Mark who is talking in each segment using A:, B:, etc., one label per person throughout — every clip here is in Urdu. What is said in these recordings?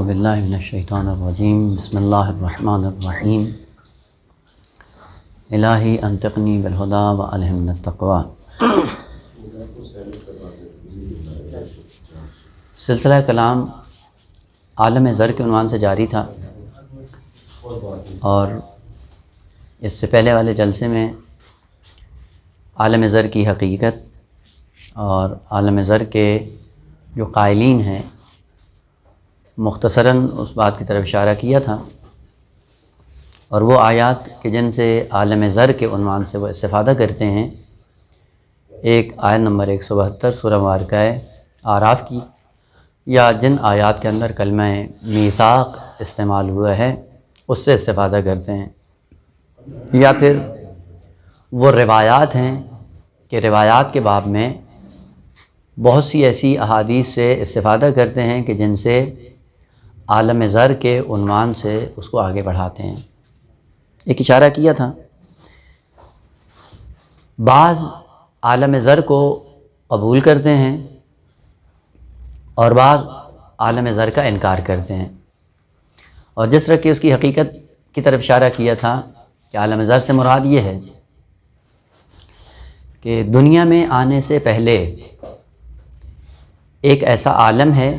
A: اعوذ باللہ من الشیطان الرجیم بسم اللہ الرحمن الرحیم الہی انطقنی بالہدی والہمنی التقوی۔ سلسلہ کلام عالم زر کے عنوان سے جاری تھا، اور اس سے پہلے والے جلسے میں عالم زر کی حقیقت اور عالم زر کے جو قائلین ہیں مختصراً اس بات کی طرف اشارہ کیا تھا، اور وہ آیات کہ جن سے عالم زر کے عنوان سے وہ استفادہ کرتے ہیں، ایک آیت نمبر 172 سورہ مبارکہ اعراف کی، یا جن آیات کے اندر کلمہ میثاق استعمال ہوا ہے اس سے استفادہ کرتے ہیں، یا پھر وہ روایات ہیں کہ روایات کے باب میں بہت سی ایسی احادیث سے استفادہ کرتے ہیں کہ جن سے عالم زر کے عنوان سے اس کو آگے بڑھاتے ہیں۔ ایک اشارہ کیا تھا، بعض عالم زر کو قبول کرتے ہیں اور بعض عالم زر کا انکار کرتے ہیں، اور جس طرح کہ اس کی حقیقت کی طرف اشارہ کیا تھا کہ عالم زر سے مراد یہ ہے کہ دنیا میں آنے سے پہلے ایک ایسا عالم ہے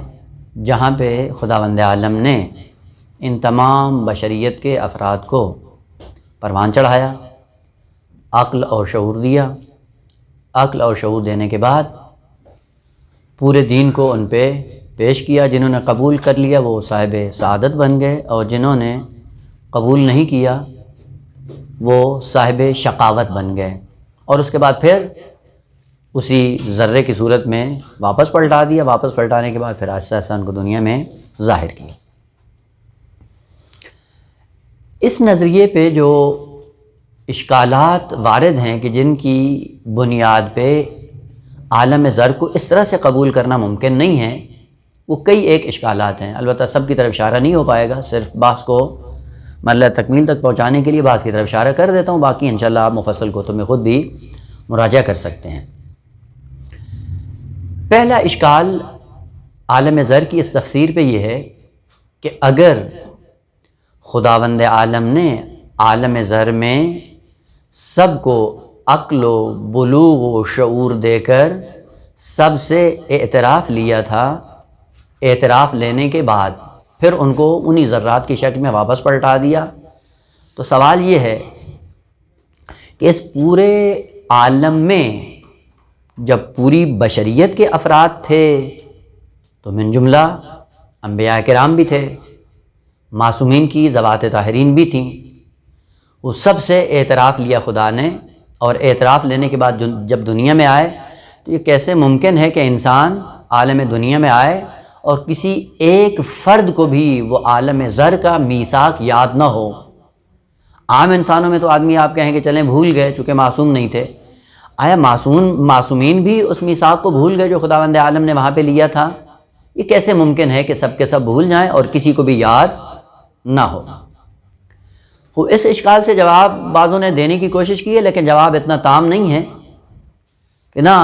A: جہاں پہ خداوند عالم نے ان تمام بشریت کے افراد کو پروان چڑھایا، عقل اور شعور دیا، عقل اور شعور دینے کے بعد پورے دین کو ان پہ پیش کیا۔ جنہوں نے قبول کر لیا وہ صاحب سعادت بن گئے، اور جنہوں نے قبول نہیں کیا وہ صاحب شقاوت بن گئے، اور اس کے بعد پھر اسی ذرے کی صورت میں واپس پلٹا دیا۔ واپس پلٹانے کے بعد پھر آہستہ آہستہ ان کو دنیا میں ظاہر کیا۔ اس نظریے پہ جو اشکالات وارد ہیں کہ جن کی بنیاد پہ عالم زر کو اس طرح سے قبول کرنا ممکن نہیں ہے، وہ کئی ایک اشکالات ہیں۔ البتہ سب کی طرف اشارہ نہیں ہو پائے گا، صرف بعض کو مرحلہ تکمیل تک پہنچانے کے لیے بعض کی طرف اشارہ کر دیتا ہوں، باقی انشاءاللہ آپ مفصل کتب میں خود بھی مراجعہ کر سکتے ہیں۔ پہلا اشکال عالم زر کی اس تفسیر پہ یہ ہے کہ اگر خداوند عالم نے عالم زر میں سب کو عقل و بلوغ و شعور دے کر سب سے اعتراف لیا تھا، اعتراف لینے کے بعد پھر ان کو انہی ذرات کی شکل میں واپس پلٹا دیا، تو سوال یہ ہے کہ اس پورے عالم میں جب پوری بشریت کے افراد تھے تو من جملہ انبیاء کرام بھی تھے، معصومین کی ذوات طاہرین بھی تھیں، وہ سب سے اعتراف لیا خدا نے، اور اعتراف لینے کے بعد جب دنیا میں آئے تو یہ کیسے ممکن ہے کہ انسان عالم دنیا میں آئے اور کسی ایک فرد کو بھی وہ عالم زر کا میثاق یاد نہ ہو۔ عام انسانوں میں تو آدمی آپ کہیں کہ چلیں بھول گئے چونکہ معصوم نہیں تھے، آیا معصومین بھی اس میثاق کو بھول گئے جو خداوند عالم نے وہاں پہ لیا تھا؟ یہ کیسے ممکن ہے کہ سب کے سب بھول جائیں اور کسی کو بھی یاد نہ ہو؟ وہ اس اشکال سے جواب بعضوں نے دینے کی کوشش کی ہے، لیکن جواب اتنا تام نہیں ہے کہ نہ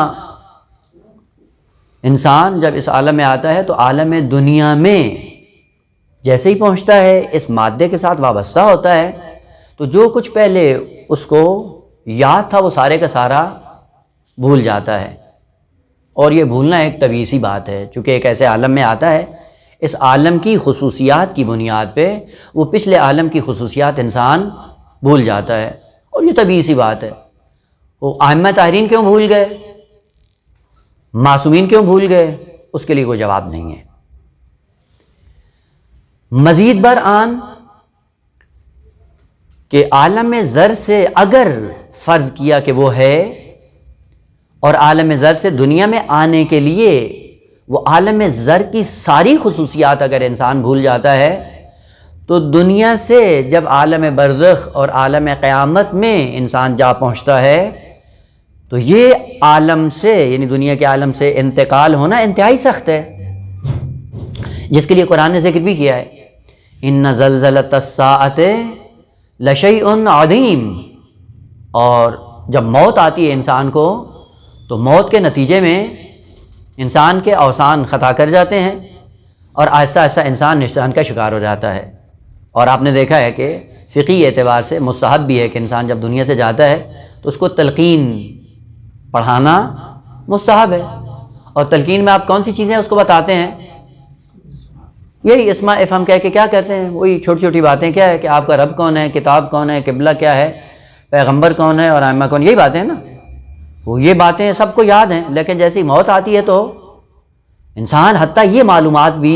A: انسان جب اس عالم میں آتا ہے تو عالم دنیا میں جیسے ہی پہنچتا ہے اس مادے کے ساتھ وابستہ ہوتا ہے تو جو کچھ پہلے اس کو یاد تھا وہ سارے کا سارا بھول جاتا ہے، اور یہ بھولنا ایک طبیعی سی بات ہے، چونکہ ایک ایسے عالم میں آتا ہے اس عالم کی خصوصیات کی بنیاد پہ وہ پچھلے عالم کی خصوصیات انسان بھول جاتا ہے، اور یہ طبیعی سی بات ہے۔ وہ ائمہ طاہرین کیوں بھول گئے، معصومین کیوں بھول گئے، اس کے لیے کوئی جواب نہیں ہے۔ مزید برآن کہ عالم زر سے اگر فرض کیا کہ وہ ہے، اور عالم زر سے دنیا میں آنے کے لیے وہ عالم زر کی ساری خصوصیات اگر انسان بھول جاتا ہے تو دنیا سے جب عالم برزخ اور عالم قیامت میں انسان جا پہنچتا ہے تو یہ عالم سے یعنی دنیا کے عالم سے انتقال ہونا انتہائی سخت ہے، جس کے لیے قرآن نے ذکر بھی کیا ہے، ان زلزلۃ الساعۃ لشیء عظیم۔ اور جب موت آتی ہے انسان کو تو موت کے نتیجے میں انسان کے اوسان خطا کر جاتے ہیں، اور آہستہ آہستہ انسان نسیان کا شکار ہو جاتا ہے۔ اور آپ نے دیکھا ہے کہ فقہی اعتبار سے مستحب بھی ہے کہ انسان جب دنیا سے جاتا ہے تو اس کو تلقین پڑھانا مستحب ہے۔ اور تلقین میں آپ کون سی چیزیں اس کو بتاتے ہیں؟ یہی اسماء افہم کہہ کے کیا کرتے ہیں، وہی چھوٹی چھوٹی باتیں، کیا ہے کہ آپ کا رب کون ہے، کتاب کون ہے، قبلہ کیا ہے، پیغمبر کون ہے اور ائمہ کون، یہی باتیں ہیں نا۔ وہ یہ باتیں سب کو یاد ہیں، لیکن جیسی موت آتی ہے تو انسان حتیٰ یہ معلومات بھی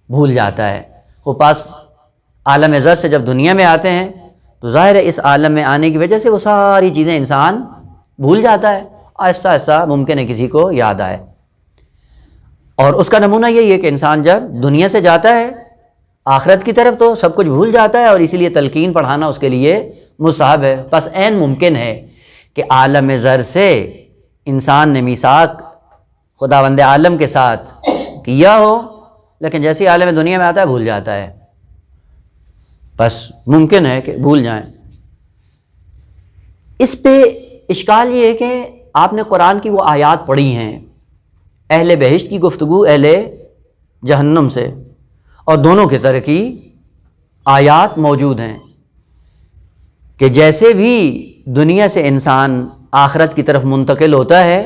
A: بھول جاتا ہے۔ وہ پاس عالم زر سے جب دنیا میں آتے ہیں تو ظاہر ہے اس عالم میں آنے کی وجہ سے وہ ساری چیزیں انسان بھول جاتا ہے، آہستہ آہستہ ممکن ہے کسی کو یاد آئے۔ اور اس کا نمونہ یہی ہے کہ انسان جب دنیا سے جاتا ہے آخرت کی طرف تو سب کچھ بھول جاتا ہے، اور اسی لیے تلقین پڑھانا اس کے لیے مستحب ہے۔ بس عین ممکن ہے کہ عالم زر سے انسان نے میثاق خداوند عالم کے ساتھ کیا ہو، لیکن جیسے عالم دنیا میں آتا ہے بھول جاتا ہے، بس ممکن ہے کہ بھول جائیں۔ اس پہ اشکال یہ ہے کہ آپ نے قرآن کی وہ آیات پڑھی ہیں، اہل بہشت کی گفتگو اہل جہنم سے، اور دونوں کی طرح کی آیات موجود ہیں کہ جیسے بھی دنیا سے انسان آخرت کی طرف منتقل ہوتا ہے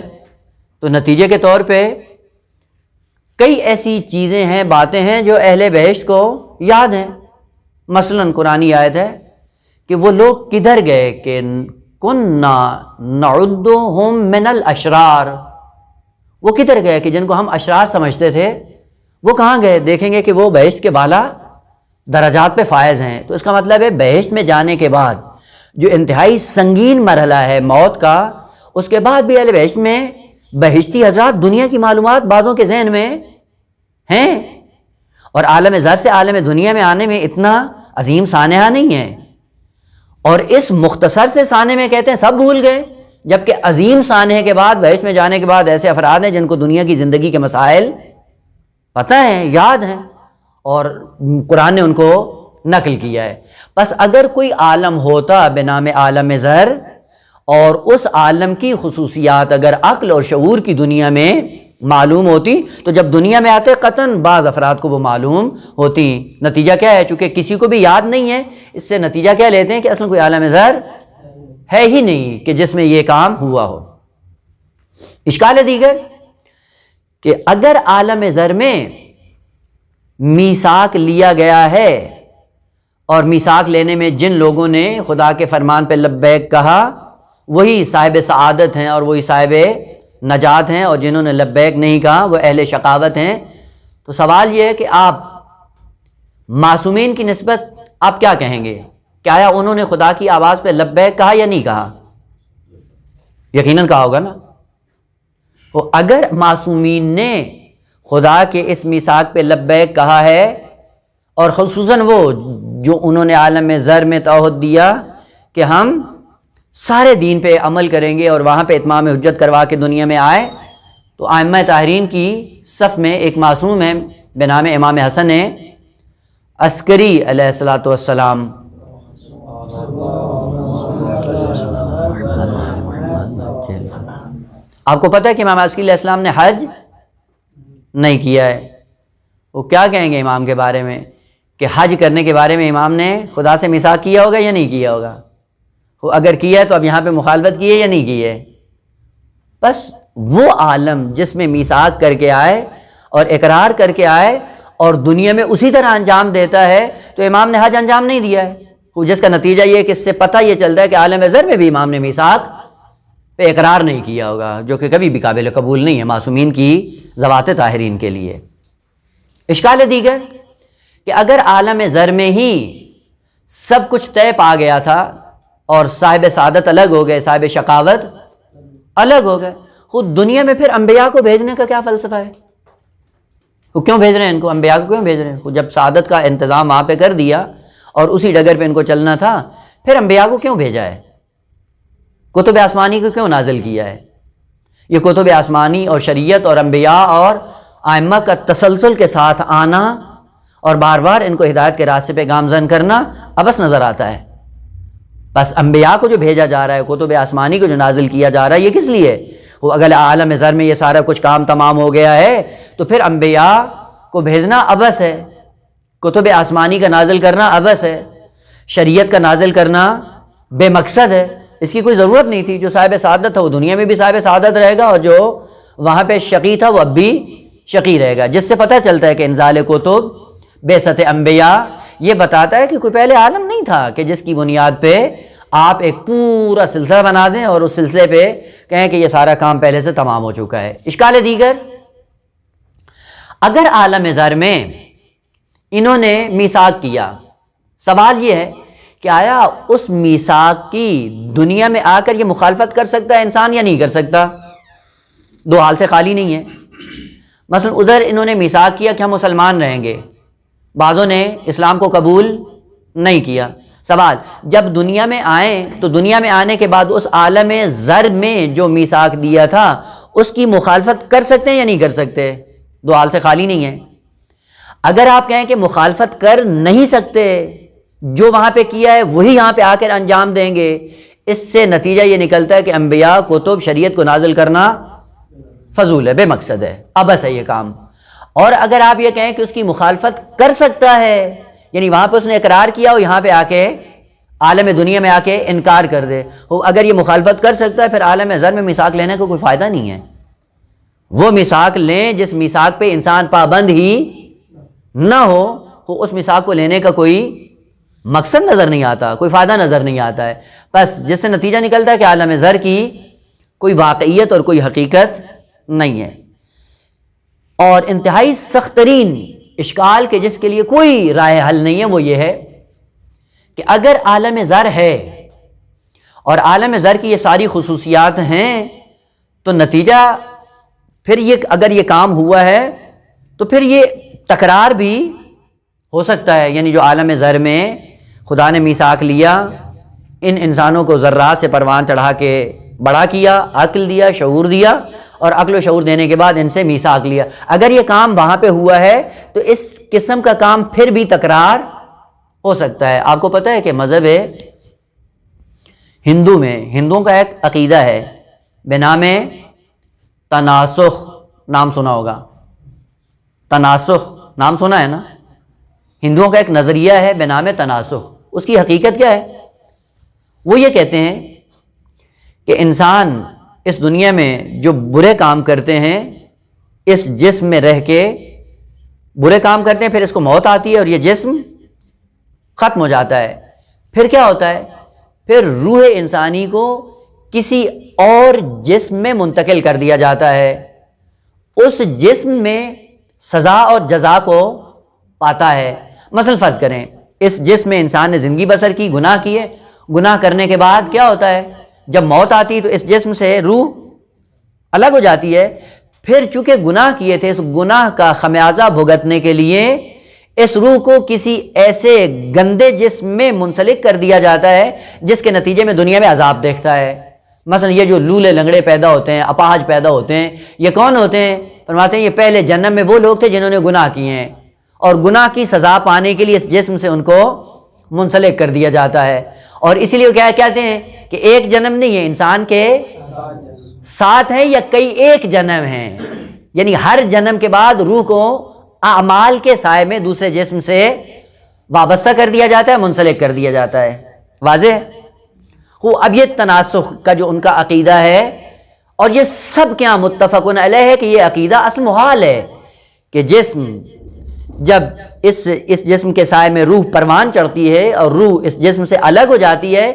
A: تو نتیجے کے طور پہ کئی ایسی چیزیں ہیں، باتیں ہیں جو اہل بہشت کو یاد ہیں۔ مثلاً قرآنی آیت ہے کہ وہ لوگ کدھر گئے کہ کننا نعدہم من الاشرار، وہ کدھر گئے کہ جن کو ہم اشرار سمجھتے تھے وہ کہاں گئے؟ دیکھیں گے کہ وہ بہشت کے بالا درجات پہ فائز ہیں۔ تو اس کا مطلب ہے بہشت میں جانے کے بعد جو انتہائی سنگین مرحلہ ہے موت کا، اس کے بعد بھی اہل بہشت میں بہشتی حضرات دنیا کی معلومات بعضوں کے ذہن میں ہیں، اور عالم زر سے عالم دنیا میں آنے میں اتنا عظیم سانحہ نہیں ہے، اور اس مختصر سے سانحے میں کہتے ہیں سب بھول گئے، جبکہ عظیم سانحے کے بعد بہشت میں جانے کے بعد ایسے افراد ہیں جن کو دنیا کی زندگی کے مسائل پتہ ہیں، یاد ہیں، اور قرآن نے ان کو نقل کیا ہے۔ بس اگر کوئی عالم ہوتا بنام عالم زر، اور اس عالم کی خصوصیات اگر عقل اور شعور کی دنیا میں معلوم ہوتی تو جب دنیا میں آتے قطعاً بعض افراد کو وہ معلوم ہوتی۔ نتیجہ کیا ہے؟ چونکہ کسی کو بھی یاد نہیں ہے، اس سے نتیجہ کیا لیتے ہیں کہ اصل کوئی عالم زر ہے ہی نہیں کہ جس میں یہ کام ہوا ہو۔ اشکال دیگر کہ اگر عالم زر میں میثاق لیا گیا ہے، اور میثاق لینے میں جن لوگوں نے خدا کے فرمان پہ لبیک کہا وہی صاحب سعادت ہیں اور وہی صاحب نجات ہیں، اور جنہوں نے لبیک نہیں کہا وہ اہل شقاوت ہیں، تو سوال یہ ہے کہ آپ معصومین کی نسبت آپ کیا کہیں گے؟ کہ آیا انہوں نے خدا کی آواز پہ لبیک کہا یا نہیں کہا؟ یقیناً کہا ہوگا نا۔ تو اگر معصومین نے خدا کے اس میثاق پہ لبیک کہا ہے، اور خصوصاً وہ جو انہوں نے عالم زر میں تعہد دیا کہ ہم سارے دین پہ عمل کریں گے اور وہاں پہ اتمام حجت کروا کے دنیا میں آئے، تو ائمہ طاہرین کی صف میں ایک معصوم ہے بنام امام حسن عسکری علیہ الصلوۃ والسلام۔ آپ کو پتہ ہے کہ امام عسکری علیہ السلام نے حج نہیں کیا ہے، وہ کیا کہیں گے امام کے بارے میں کہ حج کرنے کے بارے میں امام نے خدا سے میثاق کیا ہوگا یا نہیں کیا ہوگا؟ وہ اگر کیا ہے تو اب یہاں پہ مخالفت کی ہے یا نہیں کی ہے؟ بس وہ عالم جس میں میثاق کر کے آئے اور اقرار کر کے آئے اور دنیا میں اسی طرح انجام دیتا ہے، تو امام نے حج انجام نہیں دیا ہے، جس کا نتیجہ یہ ہے کہ اس سے پتہ یہ چلتا ہے کہ عالم زر میں بھی امام نے میثاق پہ اقرار نہیں کیا ہوگا، جو کہ کبھی بھی قابل قبول نہیں ہے معصومین کی ذوات طاہرین کے لیے۔ اشکال دیگر کہ اگر عالم زر میں ہی سب کچھ طے پا گیا تھا اور صاحب سعادت الگ ہو گئے، صاحب شقاوت الگ ہو گئے، خود دنیا میں پھر انبیاء کو بھیجنے کا کیا فلسفہ ہے؟ وہ کیوں بھیج رہے ہیں ان کو؟ انبیاء کو کیوں بھیج رہے ہیں؟ خود جب سعادت کا انتظام وہاں پہ کر دیا اور اسی ڈگر پہ ان کو چلنا تھا، پھر انبیاء کو کیوں بھیجا ہے؟ کتب آسمانی کو کیوں نازل کیا ہے؟ یہ کتب آسمانی اور شریعت اور انبیاء اور ائمہ کا تسلسل کے ساتھ آنا اور بار بار ان کو ہدایت کے راستے پہ گامزن کرنا عبث نظر آتا ہے۔ بس انبیاء کو جو بھیجا جا رہا ہے، کتب آسمانی کو جو نازل کیا جا رہا ہے، یہ کس لیے؟ وہ اگر عالم زر میں یہ سارا کچھ کام تمام ہو گیا ہے تو پھر انبیاء کو بھیجنا عبث ہے، کتب آسمانی کا نازل کرنا عبث ہے، شریعت کا نازل کرنا بے مقصد ہے، اس کی کوئی ضرورت نہیں تھی۔ جو صاحب سعادت تھا وہ دنیا میں بھی صاحب سعادت رہے گا، اور جو وہاں پہ شقی تھا وہ اب بھی شقی رہے گا، جس سے پتہ چلتا ہے کہ انزال کتب، بعثت انبیاء، یہ بتاتا ہے کہ کوئی پہلے عالم نہیں تھا کہ جس کی بنیاد پہ آپ ایک پورا سلسلہ بنا دیں اور اس سلسلے پہ کہیں کہ یہ سارا کام پہلے سے تمام ہو چکا ہے۔ اشکال دیگر، اگر عالم ذر میں انہوں نے میثاق کیا، سوال یہ ہے کہ آیا اس میثاق کی دنیا میں آ کر یہ مخالفت کر سکتا ہے انسان یا نہیں کر سکتا؟ دو حال سے خالی نہیں ہے۔ مثلا ادھر انہوں نے میثاق کیا کہ ہم مسلمان رہیں گے، بعضوں نے اسلام کو قبول نہیں کیا۔ سوال، جب دنیا میں آئیں تو دنیا میں آنے کے بعد اس عالم ذر میں جو میثاق دیا تھا اس کی مخالفت کر سکتے ہیں یا نہیں کر سکتے؟ دو حال سے خالی نہیں ہے۔ اگر آپ کہیں کہ مخالفت کر نہیں سکتے، جو وہاں پہ کیا ہے وہی یہاں پہ آ کر انجام دیں گے، اس سے نتیجہ یہ نکلتا ہے کہ انبیاء، کتب، شریعت کو نازل کرنا فضول ہے، بے مقصد ہے، عبث ہے یہ کام۔ اور اگر آپ یہ کہیں کہ اس کی مخالفت کر سکتا ہے، یعنی وہاں پہ اس نے اقرار کیا اور یہاں پہ آ کے عالم دنیا میں آ کے انکار کر دے، اگر یہ مخالفت کر سکتا ہے پھر عالم ذر میں میثاق لینے کا کوئی فائدہ نہیں ہے۔ وہ میثاق لیں جس میثاق پہ انسان پابند ہی نہ ہو، اس میثاق کو لینے کا کوئی مقصد نظر نہیں آتا، کوئی فائدہ نظر نہیں آتا ہے، بس جس سے نتیجہ نکلتا ہے کہ عالم ذر کی کوئی واقعیت اور کوئی حقیقت نہیں ہے۔ اور انتہائی سخت ترین اشکال کہ جس کے لیے کوئی رائے حل نہیں ہے وہ یہ ہے کہ اگر عالم ذر ہے اور عالم ذر کی یہ ساری خصوصیات ہیں تو نتیجہ پھر یہ اگر یہ کام ہوا ہے تو پھر یہ تکرار بھی ہو سکتا ہے، یعنی جو عالم ذر میں خدا نے میثاق لیا، ان انسانوں کو ذرات سے پروان چڑھا کے بڑا کیا، عقل دیا، شعور دیا، اور عقل و شعور دینے کے بعد ان سے میثاق لیا، اگر یہ کام وہاں پہ ہوا ہے تو اس قسم کا کام پھر بھی تکرار ہو سکتا ہے۔ آپ کو پتہ ہے کہ مذہب ہندو میں، ہندوؤں کا ایک عقیدہ ہے بنام تناسخ، نام سنا ہوگا، تناسخ نام سنا ہے نا؟ ہندوؤں کا ایک نظریہ ہے بنام تناسخ۔ اس کی حقیقت کیا ہے؟ وہ یہ کہتے ہیں کہ انسان اس دنیا میں جو برے کام کرتے ہیں، اس جسم میں رہ کے برے کام کرتے ہیں، پھر اس کو موت آتی ہے اور یہ جسم ختم ہو جاتا ہے، پھر کیا ہوتا ہے؟ پھر روح انسانی کو کسی اور جسم میں منتقل کر دیا جاتا ہے، اس جسم میں سزا اور جزا کو پاتا ہے۔ مثلا فرض کریں اس جسم میں انسان نے زندگی بسر کی، گناہ کیے، گناہ کرنے کے بعد کیا ہوتا ہے؟ جب موت آتی ہے تو اس جسم سے روح الگ ہو جاتی ہے، پھر چونکہ گناہ کیے تھے، اس گناہ کا خمیازہ بھگتنے کے لیے اس روح کو کسی ایسے گندے جسم میں منسلک کر دیا جاتا ہے جس کے نتیجے میں دنیا میں عذاب دیکھتا ہے۔ مثلا یہ جو لولے لنگڑے پیدا ہوتے ہیں، اپاہج پیدا ہوتے ہیں، یہ کون ہوتے ہیں؟ فرماتے ہیں یہ پہلے جنم میں وہ لوگ تھے جنہوں نے گناہ کیے ہیں، اور گناہ کی سزا پانے کے لیے اس جسم سے ان کو منسلک کر دیا جاتا ہے۔ اور اسی لیے کیا کہتے ہیں کہ ایک جنم نہیں ہے، انسان کے 7 ہیں یا کئی ایک جنم ہیں، یعنی ہر جنم کے بعد روح کو اعمال کے سائے میں دوسرے جسم سے وابستہ کر دیا جاتا ہے، منسلک کر دیا جاتا ہے۔ واضح؟ اب یہ تناسخ کا جو ان کا عقیدہ ہے، اور یہ سب کیا متفقون علیہ ہے کہ یہ عقیدہ اصل محال ہے کہ جسم جب اس جسم کے سائے میں روح پروان چڑھتی ہے اور روح اس جسم سے الگ ہو جاتی ہے،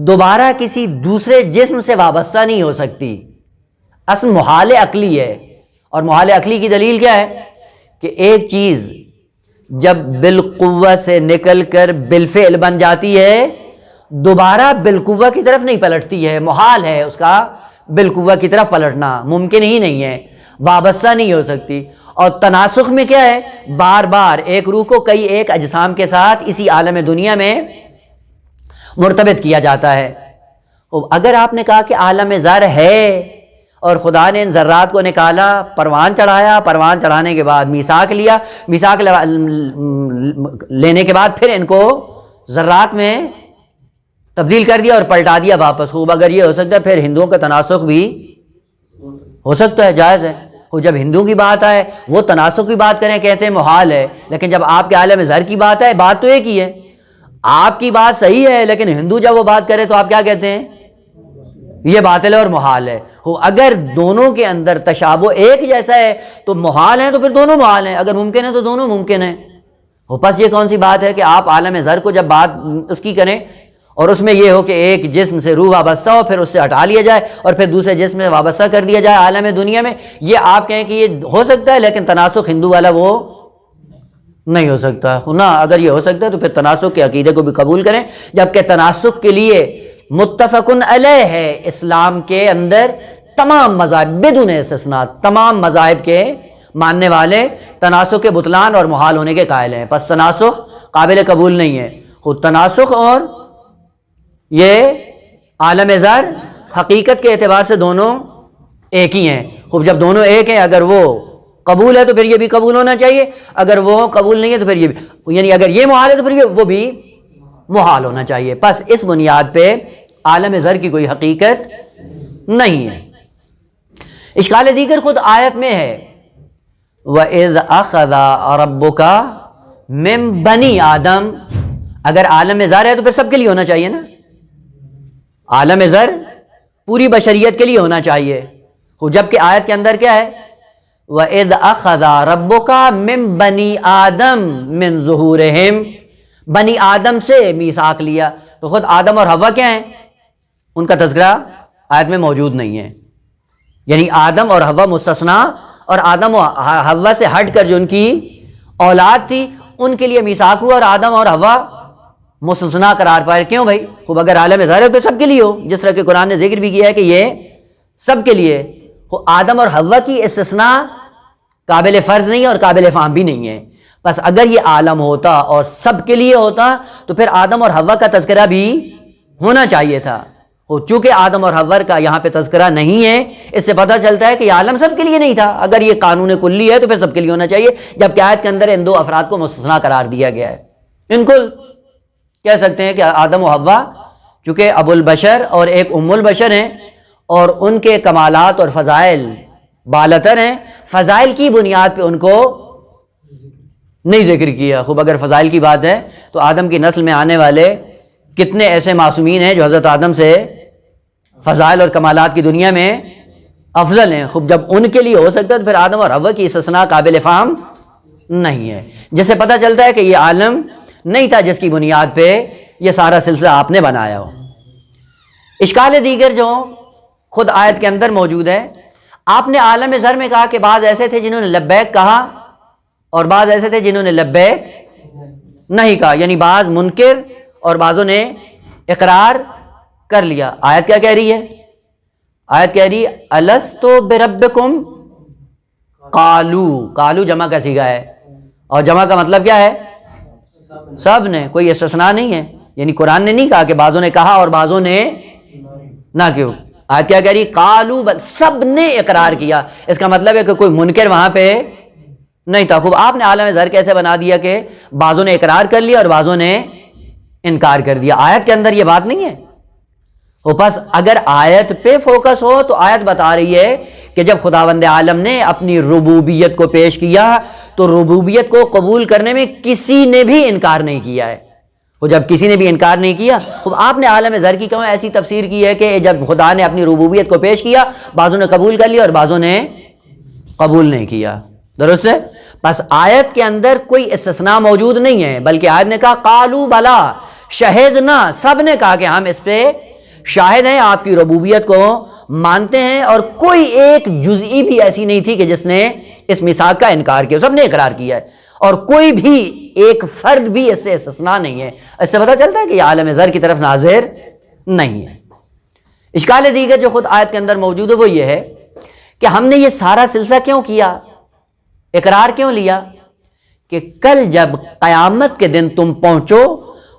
A: دوبارہ کسی دوسرے جسم سے وابستہ نہیں ہو سکتی، اصل محال عقلی ہے۔ اور محال عقلی کی دلیل کیا ہے؟ کہ ایک چیز جب بالقوہ سے نکل کر بالفعل بن جاتی ہے، دوبارہ بالقوہ کی طرف نہیں پلٹتی ہے، محال ہے اس کا بالقوہ کی طرف پلٹنا، ممکن ہی نہیں ہے، وابستہ نہیں ہو سکتی۔ اور تناسخ میں کیا ہے؟ بار بار ایک روح کو کئی ایک اجسام کے ساتھ اسی عالم دنیا میں مرتبط کیا جاتا ہے۔ اگر آپ نے کہا کہ عالم ذر ہے اور خدا نے ان ذرات کو نکالا، پروان چڑھایا، پروان چڑھانے کے بعد میثاق لیا، میثاق لینے کے بعد پھر ان کو ذرات میں تبدیل کر دیا اور پلٹا دیا واپس، خوب اگر یہ ہو سکتا ہے پھر ہندوؤں کا تناسخ بھی ہو سکتا ہے، جائز ہے۔ وہ جب ہندوؤں کی بات آئے وہ تناسخ کی بات کریں کہتے ہیں محال ہے، لیکن جب آپ کے عالم زر کی بات آئے بات تو ایک ہی ہے، آپ کی بات صحیح ہے لیکن ہندو جب وہ بات کرے تو آپ کیا کہتے ہیں؟ یہ باطل ہے اور محال ہے۔ اگر دونوں کے اندر تشابہ ایک جیسا ہے تو محال ہیں، تو پھر دونوں محال ہیں، اگر ممکن ہے تو دونوں ممکن ہیں۔ بس یہ کون سی بات ہے کہ آپ عالم زر کو جب بات اس کی کریں اور اس میں یہ ہو کہ ایک جسم سے روح وابستہ ہو پھر اس سے ہٹا لیا جائے اور پھر دوسرے جسم میں وابستہ کر دیا جائے عالم دنیا میں، یہ آپ کہیں کہ یہ ہو سکتا ہے، لیکن تناسخ ہندو والا وہ نہیں ہو سکتا نا۔ اگر یہ ہو سکتا ہے تو پھر تناسخ کے عقیدے کو بھی قبول کریں، جبکہ تناسخ کے لیے متفقن علیہ ہے اسلام کے اندر تمام مذاہب بدون استثناء، تمام مذاہب کے ماننے والے تناسخ کے بطلان اور محال ہونے کے قائل ہیں، پس تناسخ قابل قبول نہیں ہے۔ خود تناسخ اور یہ عالم زر حقیقت کے اعتبار سے دونوں ایک ہی ہیں۔ خوب جب دونوں ایک ہیں، اگر وہ قبول ہے تو پھر یہ بھی قبول ہونا چاہیے، اگر وہ قبول نہیں ہے تو پھر یہ بھی، یعنی اگر یہ محال ہے تو پھر وہ بھی محال ہونا چاہیے۔ پس اس بنیاد پہ عالم زر کی کوئی حقیقت نہیں ہے۔ اشکال دیگر خود آیت میں ہے، وَإِذْ أَخَذَ رَبُّكَ مِن بَنِي آدم، اگر عالم زر ہے تو پھر سب کے لیے ہونا چاہیے نا، عالم زر پوری بشریت کے لیے ہونا چاہیے، جبکہ آیت کے اندر کیا ہے؟ وَإِذْ أَخَذَ رَبُّكَ مِن بَنِي آدم مِن ظُهُورِهِمْ، بنی آدم سے میثاق لیا، تو خود آدم اور حوا کیا ہیں؟ ان کا تذکرہ آیت میں موجود نہیں ہے، یعنی آدم اور حوا مستثنیٰ، اور آدم و حوا سے ہٹ کر جو ان کی اولاد تھی ان کے لیے میثاق ہوا، اور آدم اور حوا مستثنیٰ قرار پائے۔ کیوں بھائی؟ خوب اگر عالم ظاہر ہے تو سب کے لیے ہو، جس طرح کہ قرآن نے ذکر بھی کیا ہے کہ یہ سب کے لیے، آدم اور حوا کی استثناء قابل فرض نہیں ہے اور قابل فہم بھی نہیں ہے۔ بس اگر یہ عالم ہوتا اور سب کے لیے ہوتا تو پھر آدم اور حوا کا تذکرہ بھی ہونا چاہیے تھا، چونکہ آدم اور حوا کا یہاں پہ تذکرہ نہیں ہے، اس سے پتہ چلتا ہے کہ یہ عالم سب کے لیے نہیں تھا۔ اگر یہ قانون کلی ہے تو پھر سب کے لیے ہونا چاہیے، جبکہ آیت کے اندر ان دو افراد کو مستثنیٰ قرار دیا گیا ہے۔ ان کو کہہ سکتے ہیں کہ آدم و حوا چونکہ ابو البشر اور ایک ام البشر ہیں اور ان کے کمالات اور فضائل بالاتر ہیں، فضائل کی بنیاد پہ ان کو نہیں ذکر کیا۔ خوب اگر فضائل کی بات ہے تو آدم کی نسل میں آنے والے کتنے ایسے معصومین ہیں جو حضرت آدم سے فضائل اور کمالات کی دنیا میں افضل ہیں۔ خوب جب ان کے لیے ہو سکتا ہے تو پھر آدم اور حوا کی استثناء قابل فہم نہیں ہے، جس سے پتہ چلتا ہے کہ یہ عالم نہیں تھا جس کی بنیاد پہ یہ سارا سلسلہ آپ نے بنایا ہو۔ اشکال دیگر جو خود آیت کے اندر موجود ہے، آپ نے عالم زر میں کہا کہ بعض ایسے تھے جنہوں نے لبیک کہا اور بعض ایسے تھے جنہوں نے لبیک نہیں کہا، یعنی بعض منکر اور بعضوں نے اقرار کر لیا۔ آیت کیا کہہ رہی ہے؟ آیت کہہ رہی الست بربکم، قالو جمع کا صیغہ ہے، اور جمع کا مطلب کیا ہے؟ سب نے، کوئی استثناء نہیں ہے، یعنی قرآن نے نہیں کہا کہ بعضوں نے کہا اور بعضوں نے نہ کیوں۔ آیت کیا کہہ رہی؟ قالو، سب نے اقرار کیا، اس کا مطلب ہے کہ کوئی منکر وہاں پہ نہیں تھا۔ خوب آپ نے عالم زر کیسے بنا دیا کہ بعضوں نے اقرار کر لیا اور بعضوں نے انکار کر دیا؟ آیت کے اندر یہ بات نہیں ہے۔ پس اگر آیت پہ فوکس ہو تو آیت بتا رہی ہے کہ جب خداوند عالم نے اپنی ربوبیت کو پیش کیا تو ربوبیت کو قبول کرنے میں کسی نے بھی انکار نہیں کیا ہے، اور جب کسی نے بھی انکار نہیں کیا، خب آپ نے عالم زر کی کیوں ایسی تفسیر کی ہے کہ جب خدا نے اپنی ربوبیت کو پیش کیا بعضوں نے قبول کر لیا اور بعضوں نے قبول نہیں کیا، درست ہے؟ پس آیت کے اندر کوئی استثناء موجود نہیں ہے، بلکہ آیت نے کہا قالو بلا شہدنا، سب نے کہا کہ ہم اس پہ شاہد ہیں، آپ کی ربوبیت کو مانتے ہیں، اور کوئی ایک جزئی بھی ایسی نہیں تھی کہ جس نے اس میثاق کا انکار کیا، سب نے اقرار کیا ہے، اور کوئی بھی ایک فرد بھی اس سے استثناء نہیں ہے۔ اس سے پتہ چلتا ہے کہ یہ عالم زر کی طرف ناظر نہیں ہے۔ اشکال دیگر جو خود آیت کے اندر موجود ہے وہ یہ ہے کہ ہم نے یہ سارا سلسلہ کیوں کیا، اقرار کیوں لیا؟ کہ کل جب قیامت کے دن تم پہنچو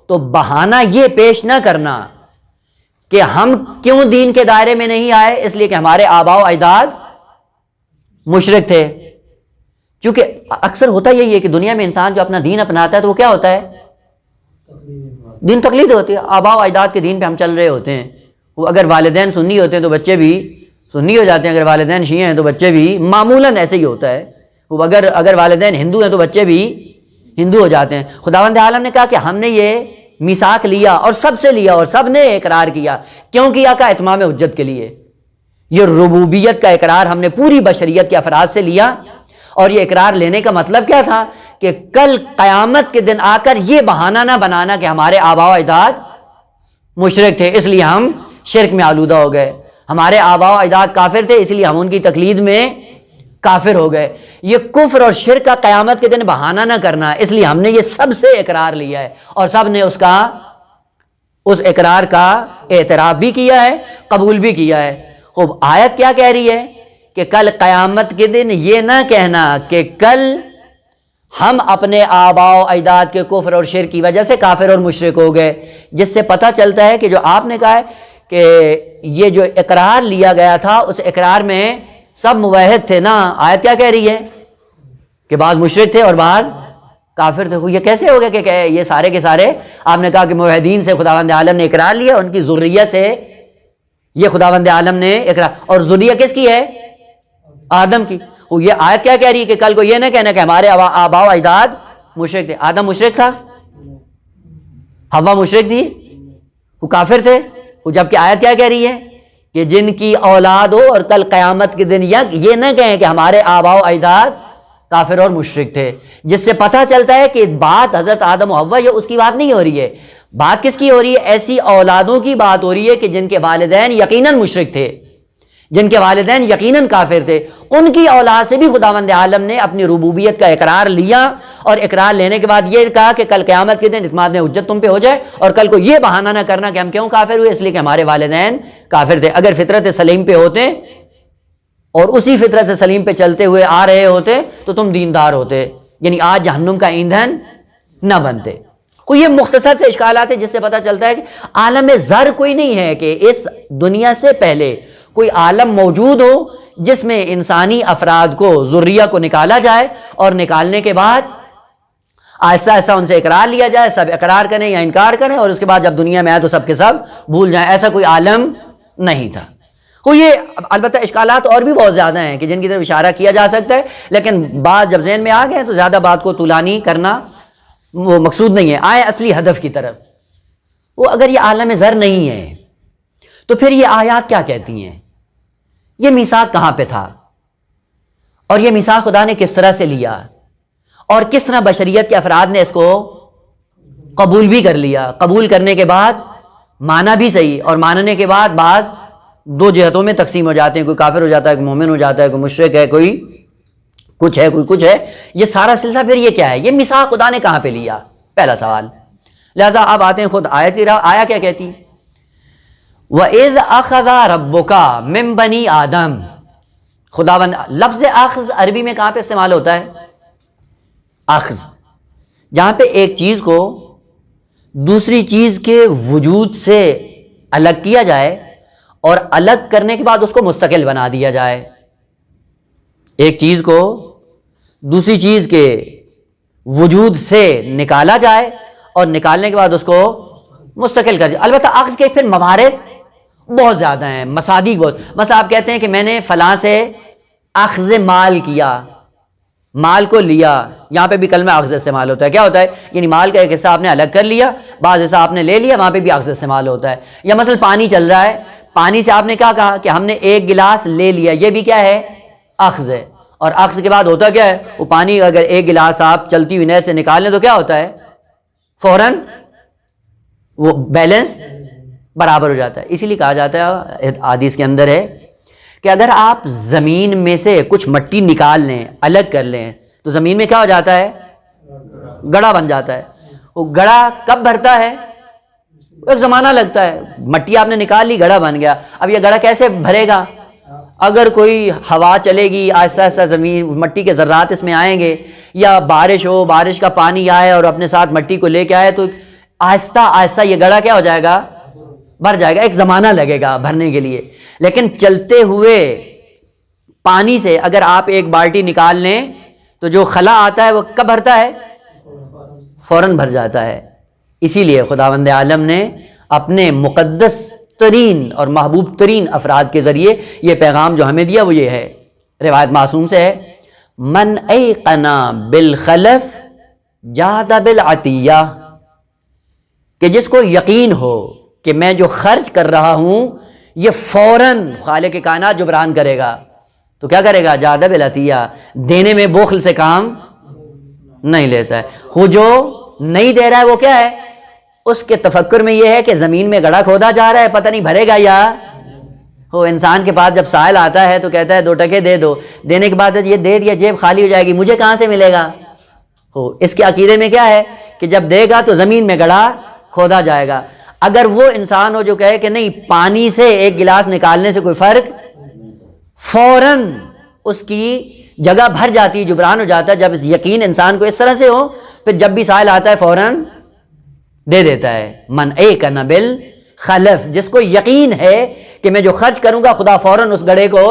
A: تو بہانہ یہ پیش نہ کرنا کہ ہم کیوں دین کے دائرے میں نہیں آئے، اس لیے کہ ہمارے آباء و اجداد مشرک تھے۔ کیونکہ اکثر ہوتا یہی ہے کہ دنیا میں انسان جو اپنا دین اپناتا ہے تو وہ کیا ہوتا ہے؟ دین تقلید ہوتی ہے، آباء و اجداد کے دین پہ ہم چل رہے ہوتے ہیں۔ وہ اگر والدین سنی ہوتے ہیں تو بچے بھی سنی ہو جاتے ہیں، اگر والدین شیعہ ہیں تو بچے بھی معمولاً ایسے ہی ہوتا ہے، وہ اگر والدین ہندو ہیں تو بچے بھی ہندو ہو جاتے ہیں۔ خداوند عالم نے کہا کہ ہم نے یہ میثاق لیا اور سب سے لیا اور سب نے اقرار کیا۔ کیوں کیا؟ کہ اتمام حجت کے لیے۔ یہ ربوبیت کا اقرار ہم نے پوری بشریت کے افراد سے لیا، اور یہ اقرار لینے کا مطلب کیا تھا کہ کل قیامت کے دن آ کر یہ بہانہ نہ بنانا کہ ہمارے آباء و اجداد مشرک تھے اس لیے ہم شرک میں آلودہ ہو گئے، ہمارے آباء و اجداد کافر تھے اس لیے ہم ان کی تقلید میں کافر ہو گئے۔ یہ کفر اور شرک کا قیامت کے دن بہانہ نہ کرنا، اس لیے ہم نے یہ سب سے اقرار لیا ہے، اور سب نے اس اقرار کا اعتراف بھی کیا ہے، قبول بھی کیا ہے۔ خوب، آیت کیا کہہ رہی ہے کہ کل قیامت کے دن یہ نہ کہنا کہ کل ہم اپنے آباء و اجداد کے کفر اور شرک کی وجہ سے کافر اور مشرک ہو گئے، جس سے پتہ چلتا ہے کہ جو آپ نے کہا ہے کہ یہ جو اقرار لیا گیا تھا اس اقرار میں سب موحد تھے نا۔ آیت کیا کہہ رہی ہے کہ بعض مشرک تھے اور بعض کافر تھے۔ یہ کیسے ہو گیا کہ یہ سارے کے سارے، آپ نے کہا کہ موحدین سے خداوند عالم نے اقرار لیا، ان کی ذریہ سے یہ خداوند عالم نے اقرار، اور ذریہ کس کی ہے؟ آدم کی۔ یہ آیت کیا کہہ رہی ہے کہ کل کو یہ نہ کہنا کہ ہمارے آباء و اجداد مشرک تھے۔ آدم مشرک تھا؟ حوا مشرک تھی؟ وہ کافر تھے؟ جبکہ آیت کیا کہہ رہی ہے کہ جن کی اولاد ہو اور کل قیامت کے دن یہ نہ کہیں کہ ہمارے آباء و اجداد کافر اور مشرک تھے، جس سے پتہ چلتا ہے کہ بات حضرت آدم و حوا یہ اس کی بات نہیں ہو رہی ہے، بات کس کی ہو رہی ہے؟ ایسی اولادوں کی بات ہو رہی ہے کہ جن کے والدین یقیناً مشرک تھے، جن کے والدین یقیناً کافر تھے، ان کی اولاد سے بھی خداوند عالم نے اپنی ربوبیت کا اقرار لیا، اور اقرار لینے کے بعد یہ کہا کہ کل قیامت کے دن اتمام حجت تم پہ ہو جائے، اور کل کو یہ بہانہ نہ کرنا کہ ہم کیوں کافر ہوئے، اس لیے کہ ہمارے والدین کافر تھے۔ اگر فطرت سلیم پہ ہوتے اور اسی فطرت سلیم پہ چلتے ہوئے آ رہے ہوتے تو تم دیندار ہوتے، یعنی آج جہنم کا ایندھن نہ بنتے۔ کوئی یہ مختصر سے اشکالات ہیں جس سے پتہ چلتا ہے کہ عالم ذر کوئی نہیں ہے کہ اس دنیا سے پہلے کوئی عالم موجود ہو جس میں انسانی افراد کو، ذریہ کو نکالا جائے، اور نکالنے کے بعد آہستہ آہستہ ان سے اقرار لیا جائے، سب اقرار کریں یا انکار کریں، اور اس کے بعد جب دنیا میں آئے تو سب کے سب بھول جائیں۔ ایسا کوئی عالم نہیں تھا۔ یہ البتہ اشکالات اور بھی بہت زیادہ ہیں کہ جن کی طرف اشارہ کیا جا سکتا ہے، لیکن بات جب ذہن میں آ گئے تو زیادہ بات کو طولانی کرنا وہ مقصود نہیں ہے۔ آئے اصلی ہدف کی طرف۔ وہ اگر یہ عالم ذر نہیں ہے تو پھر یہ آیات کیا کہتی ہیں؟ یہ میثاق کہاں پہ تھا، اور یہ میثاق خدا نے کس طرح سے لیا، اور کس طرح بشریت کے افراد نے اس کو قبول بھی کر لیا، قبول کرنے کے بعد مانا بھی صحیح، اور ماننے کے بعد بعض دو جہتوں میں تقسیم ہو جاتے ہیں، کوئی کافر ہو جاتا ہے، کوئی مومن ہو جاتا ہے، کوئی مشرک ہے، کوئی کچھ ہے، کوئی کچھ ہے۔ یہ سارا سلسلہ پھر یہ کیا ہے؟ یہ میثاق خدا نے کہاں پہ لیا؟ پہلا سوال۔ لہذا اب آتے ہیں خود آیت کی راہ۔ آیا کیا کہتی؟ وَإِذْ أَخَذَ رَبُّكَ مِن بَنِي آدم۔ خداوند، لفظ اخذ عربی میں کہاں پہ استعمال ہوتا ہے؟ اخذ، جہاں پہ ایک چیز کو دوسری چیز کے وجود سے الگ کیا جائے اور الگ کرنے کے بعد اس کو مستقل بنا دیا جائے۔ ایک چیز کو دوسری چیز کے وجود سے نکالا جائے اور نکالنے کے بعد اس کو مستقل کر دیا۔ البتہ اخذ کے پھر موارد بہت زیادہ ہیں، مصادیق بہت۔ مثلا آپ کہتے ہیں کہ میں نے فلاں سے اخذ مال کیا، مال کو لیا، یہاں پہ بھی کلمہ اخذ استعمال ہوتا ہے۔ کیا ہوتا ہے؟ یعنی مال کا ایک حصہ آپ نے الگ کر لیا، بعض حصہ آپ نے لے لیا، وہاں پہ بھی اخذ استعمال ہوتا ہے۔ یا مثلا پانی چل رہا ہے، پانی سے آپ نے کیا کہا کہ ہم نے ایک گلاس لے لیا، یہ بھی کیا ہے؟ اخذ ہے۔ اور اخذ کے بعد ہوتا کیا ہے؟ وہ پانی اگر ایک گلاس آپ چلتی ہوئی نہر سے نکال لیں تو کیا ہوتا ہے؟ فوراً وہ بیلنس برابر ہو جاتا ہے۔ اسی لیے کہا جاتا ہے، حدیث کے اندر ہے کہ اگر آپ زمین میں سے کچھ مٹی نکال لیں، الگ کر لیں، تو زمین میں کیا ہو جاتا ہے؟ گڑھا بن جاتا ہے۔ وہ گڑھا کب بھرتا ہے؟ ایک زمانہ لگتا ہے۔ مٹی آپ نے نکال لی، گڑھا بن گیا۔ اب یہ گڑھا کیسے بھرے گا؟ اگر کوئی ہوا چلے گی، آہستہ آہستہ زمین مٹی کے ذرات اس میں آئیں گے، یا بارش ہو، بارش کا پانی آئے اور اپنے ساتھ مٹی کو لے کے آئے، تو آہستہ آہستہ یہ گڑھا کیا ہو جائے گا؟ بھر جائے گا۔ ایک زمانہ لگے گا بھرنے کے لیے۔ لیکن چلتے ہوئے پانی سے اگر آپ ایک بالٹی نکال لیں تو جو خلا آتا ہے وہ کب بھرتا ہے؟ فوراً بھر جاتا ہے۔ اسی لیے خداوند عالم نے اپنے مقدس ترین اور محبوب ترین افراد کے ذریعے یہ پیغام جو ہمیں دیا وہ یہ ہے، روایت معصوم سے ہے، من ایقنا بالخلف جاد بالعطیہ، کہ جس کو یقین ہو کہ میں جو خرچ کر رہا ہوں یہ فوراً خالق کائنات جبران کرے گا، تو کیا کرے گا؟ جاد بالعطیہ، دینے میں بخل سے کام نہیں لیتا ہے۔ وہ جو نہیں دے رہا ہے وہ کیا ہے؟ اس کے تفکر میں یہ ہے کہ زمین میں گڑھا کھودا جا رہا ہے، پتہ نہیں بھرے گا یا وہ انسان کے پاس جب سائل آتا ہے تو کہتا ہے 2 ٹکے دے دو، دینے کے بعد یہ دے دیا جیب خالی ہو جائے گی، مجھے کہاں سے ملے گا؟ اس کے عقیدے میں کیا ہے کہ جب دے گا تو زمین میں گڑھا کھودا جائے گا۔ اگر وہ انسان ہو جو کہے کہ نہیں، پانی سے 1 گلاس نکالنے سے کوئی فرق، فوراً اس کی جگہ بھر جاتی، جبران ہو جاتا ہے۔ جب اس یقین انسان کو اس طرح سے ہو پھر جب بھی سائل آتا ہے فوراً دے دیتا ہے۔ من ایقن بالخلف، جس کو یقین ہے کہ میں جو خرچ کروں گا خدا فوراً اس گڑھے کو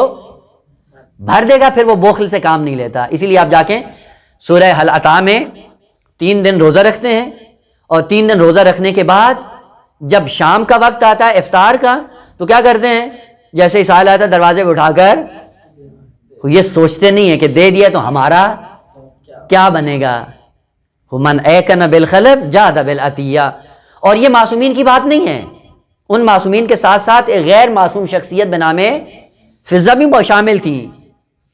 A: بھر دے گا، پھر وہ بخل سے کام نہیں لیتا۔ اسی لیے آپ جا کے سورہ حل عطا میں 3 دن روزہ رکھتے ہیں، اور 3 دن روزہ رکھنے کے بعد جب شام کا وقت آتا ہے افطار کا تو کیا کرتے ہیں؟ جیسے ہی سائل آتا ہے دروازے پہ اٹھا کر یہ سوچتے نہیں ہے کہ دے دیا تو ہمارا کیا بنے گا۔ من ایقن بالخلف جاد بالعطیہ۔ اور یہ معصومین کی بات نہیں ہے، ان معصومین کے ساتھ ساتھ ایک غیر معصوم شخصیت بنام فضہ بھی شامل تھی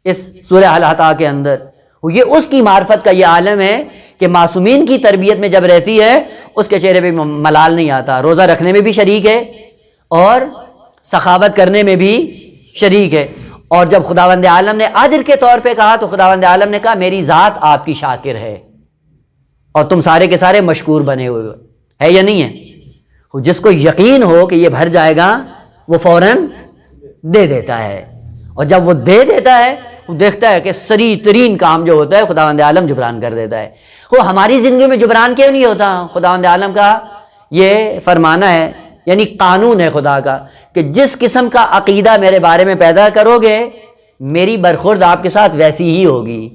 A: اس سورہ حل عطا کے اندر۔ یہ اس کی معرفت کا یہ عالم ہے کہ معصومین کی تربیت میں جب رہتی ہے اس کے چہرے پہ ملال نہیں آتا، روزہ رکھنے میں بھی شریک ہے اور سخاوت کرنے میں بھی شریک ہے۔ اور جب خداوند عالم نے اجر کے طور پہ کہا تو خداوند عالم نے کہا میری ذات آپ کی شاکر ہے اور تم سارے کے سارے مشکور بنے ہوئے ہے یا نہیں ہے؟ جس کو یقین ہو کہ یہ بھر جائے گا وہ فوراً دے دیتا ہے، اور جب وہ دے دیتا ہے وہ دیکھتا ہے کہ سری ترین کام جو ہوتا ہے خداوند عالم جبران کر دیتا ہے۔ وہ ہماری زندگی میں جبران کیوں نہیں ہوتا؟ خداوند عالم کا یہ فرمانا ہے، یعنی قانون ہے خدا کا، کہ جس قسم کا عقیدہ میرے بارے میں پیدا کرو گے میری برخورد آپ کے ساتھ ویسی ہی ہوگی۔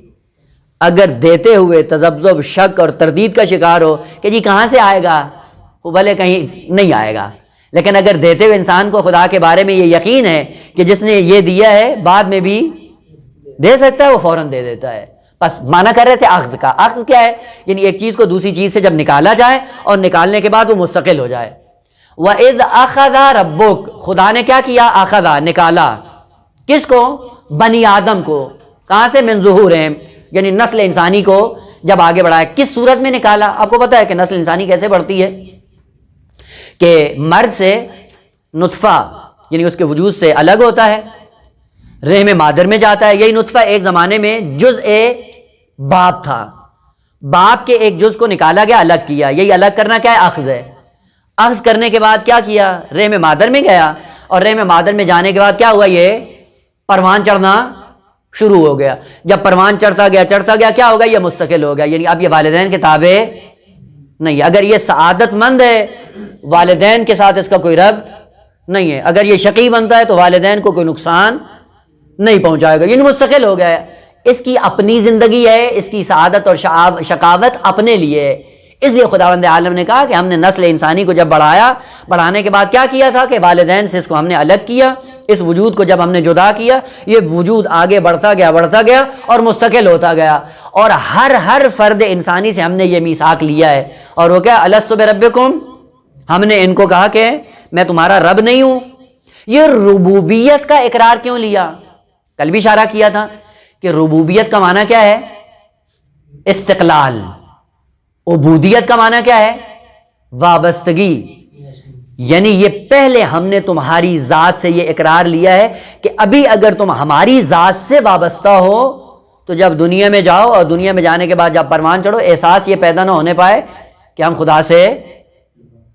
A: اگر دیتے ہوئے تذبذب، شک اور تردید کا شکار ہو کہ جی کہاں سے آئے گا، وہ بھلے کہیں نہیں آئے گا، لیکن اگر دیتے ہوئے انسان کو خدا کے بارے میں یہ یقین ہے کہ جس نے یہ دیا ہے بعد میں بھی دے سکتا ہے، وہ فوراً دے دیتا ہے۔ بس مانا کر رہے تھے اخذ کا۔ اخذ کیا ہے؟ یعنی ایک چیز کو دوسری چیز سے جب نکالا جائے اور نکالنے کے بعد وہ مستقل ہو جائے۔ وَإِذْ أَخَذَ رَبُّكَ، خدا نے کیا کیا؟ اخذا، نکالا۔ کس کو؟ بنی آدم کو۔ کہاں سے؟ من ظہورہم، یعنی نسل انسانی کو جب آگے بڑھایا۔ کس صورت میں نکالا؟ آپ کو پتا ہے کہ نسل انسانی کیسے بڑھتی ہے؟ کہ مرد سے نطفہ یعنی اس کے وجود سے الگ ہوتا ہے، رحم مادر میں جاتا ہے۔ یہی نطفہ ایک زمانے میں جزء باپ تھا، باپ کے ایک جز کو نکالا گیا، الگ کیا۔ یہی الگ کرنا کیا ہے؟ اخذ ہے۔ اخذ کرنے کے بعد کیا کیا؟ رحم مادر میں گیا، اور رحم مادر میں جانے کے بعد کیا ہوا؟ یہ پروان چڑھنا شروع ہو گیا۔ جب پروان چڑھتا گیا کیا ہوگا؟ یہ مستقل ہو گیا، یعنی اب یہ والدین کے تابع نہیں۔ اگر یہ سعادت مند ہے والدین کے ساتھ اس کا کوئی ربط نہیں ہے، اگر یہ شقی بنتا ہے تو والدین کو کوئی نقصان نہیں پہنچائے گا، یعنی مستقل ہو گیا ہے۔ اس کی اپنی زندگی ہے، اس کی سعادت اور شقاوت اپنے لیے ہے۔ اس لیے خداوند عالم نے کہا کہ ہم نے نسل انسانی کو جب بڑھایا، بڑھانے کے بعد کیا کیا تھا کہ والدین سے اس کو ہم نے الگ کیا۔ اس وجود کو جب ہم نے جدا کیا، یہ وجود آگے بڑھتا گیا اور مستقل ہوتا گیا، اور ہر فرد انسانی سے ہم نے یہ میثاق لیا ہے، اور وہ کیا؟ الست بربکم، ہم نے ان کو کہا کہ میں تمہارا رب نہیں ہوں۔ یہ ربوبیت کا اقرار کیوں لیا؟ کل بھی اشارہ کیا تھا کہ ربوبیت کا معنی کیا ہے؟ استقلال۔ عبودیت کا معنی کیا ہے؟ وابستگی۔ یعنی یہ پہلے ہم نے تمہاری ذات سے یہ اقرار لیا ہے کہ ابھی اگر تم ہماری ذات سے وابستہ ہو تو جب دنیا میں جاؤ اور دنیا میں جانے کے بعد جب پروان چڑھو، احساس یہ پیدا نہ ہونے پائے کہ ہم خدا سے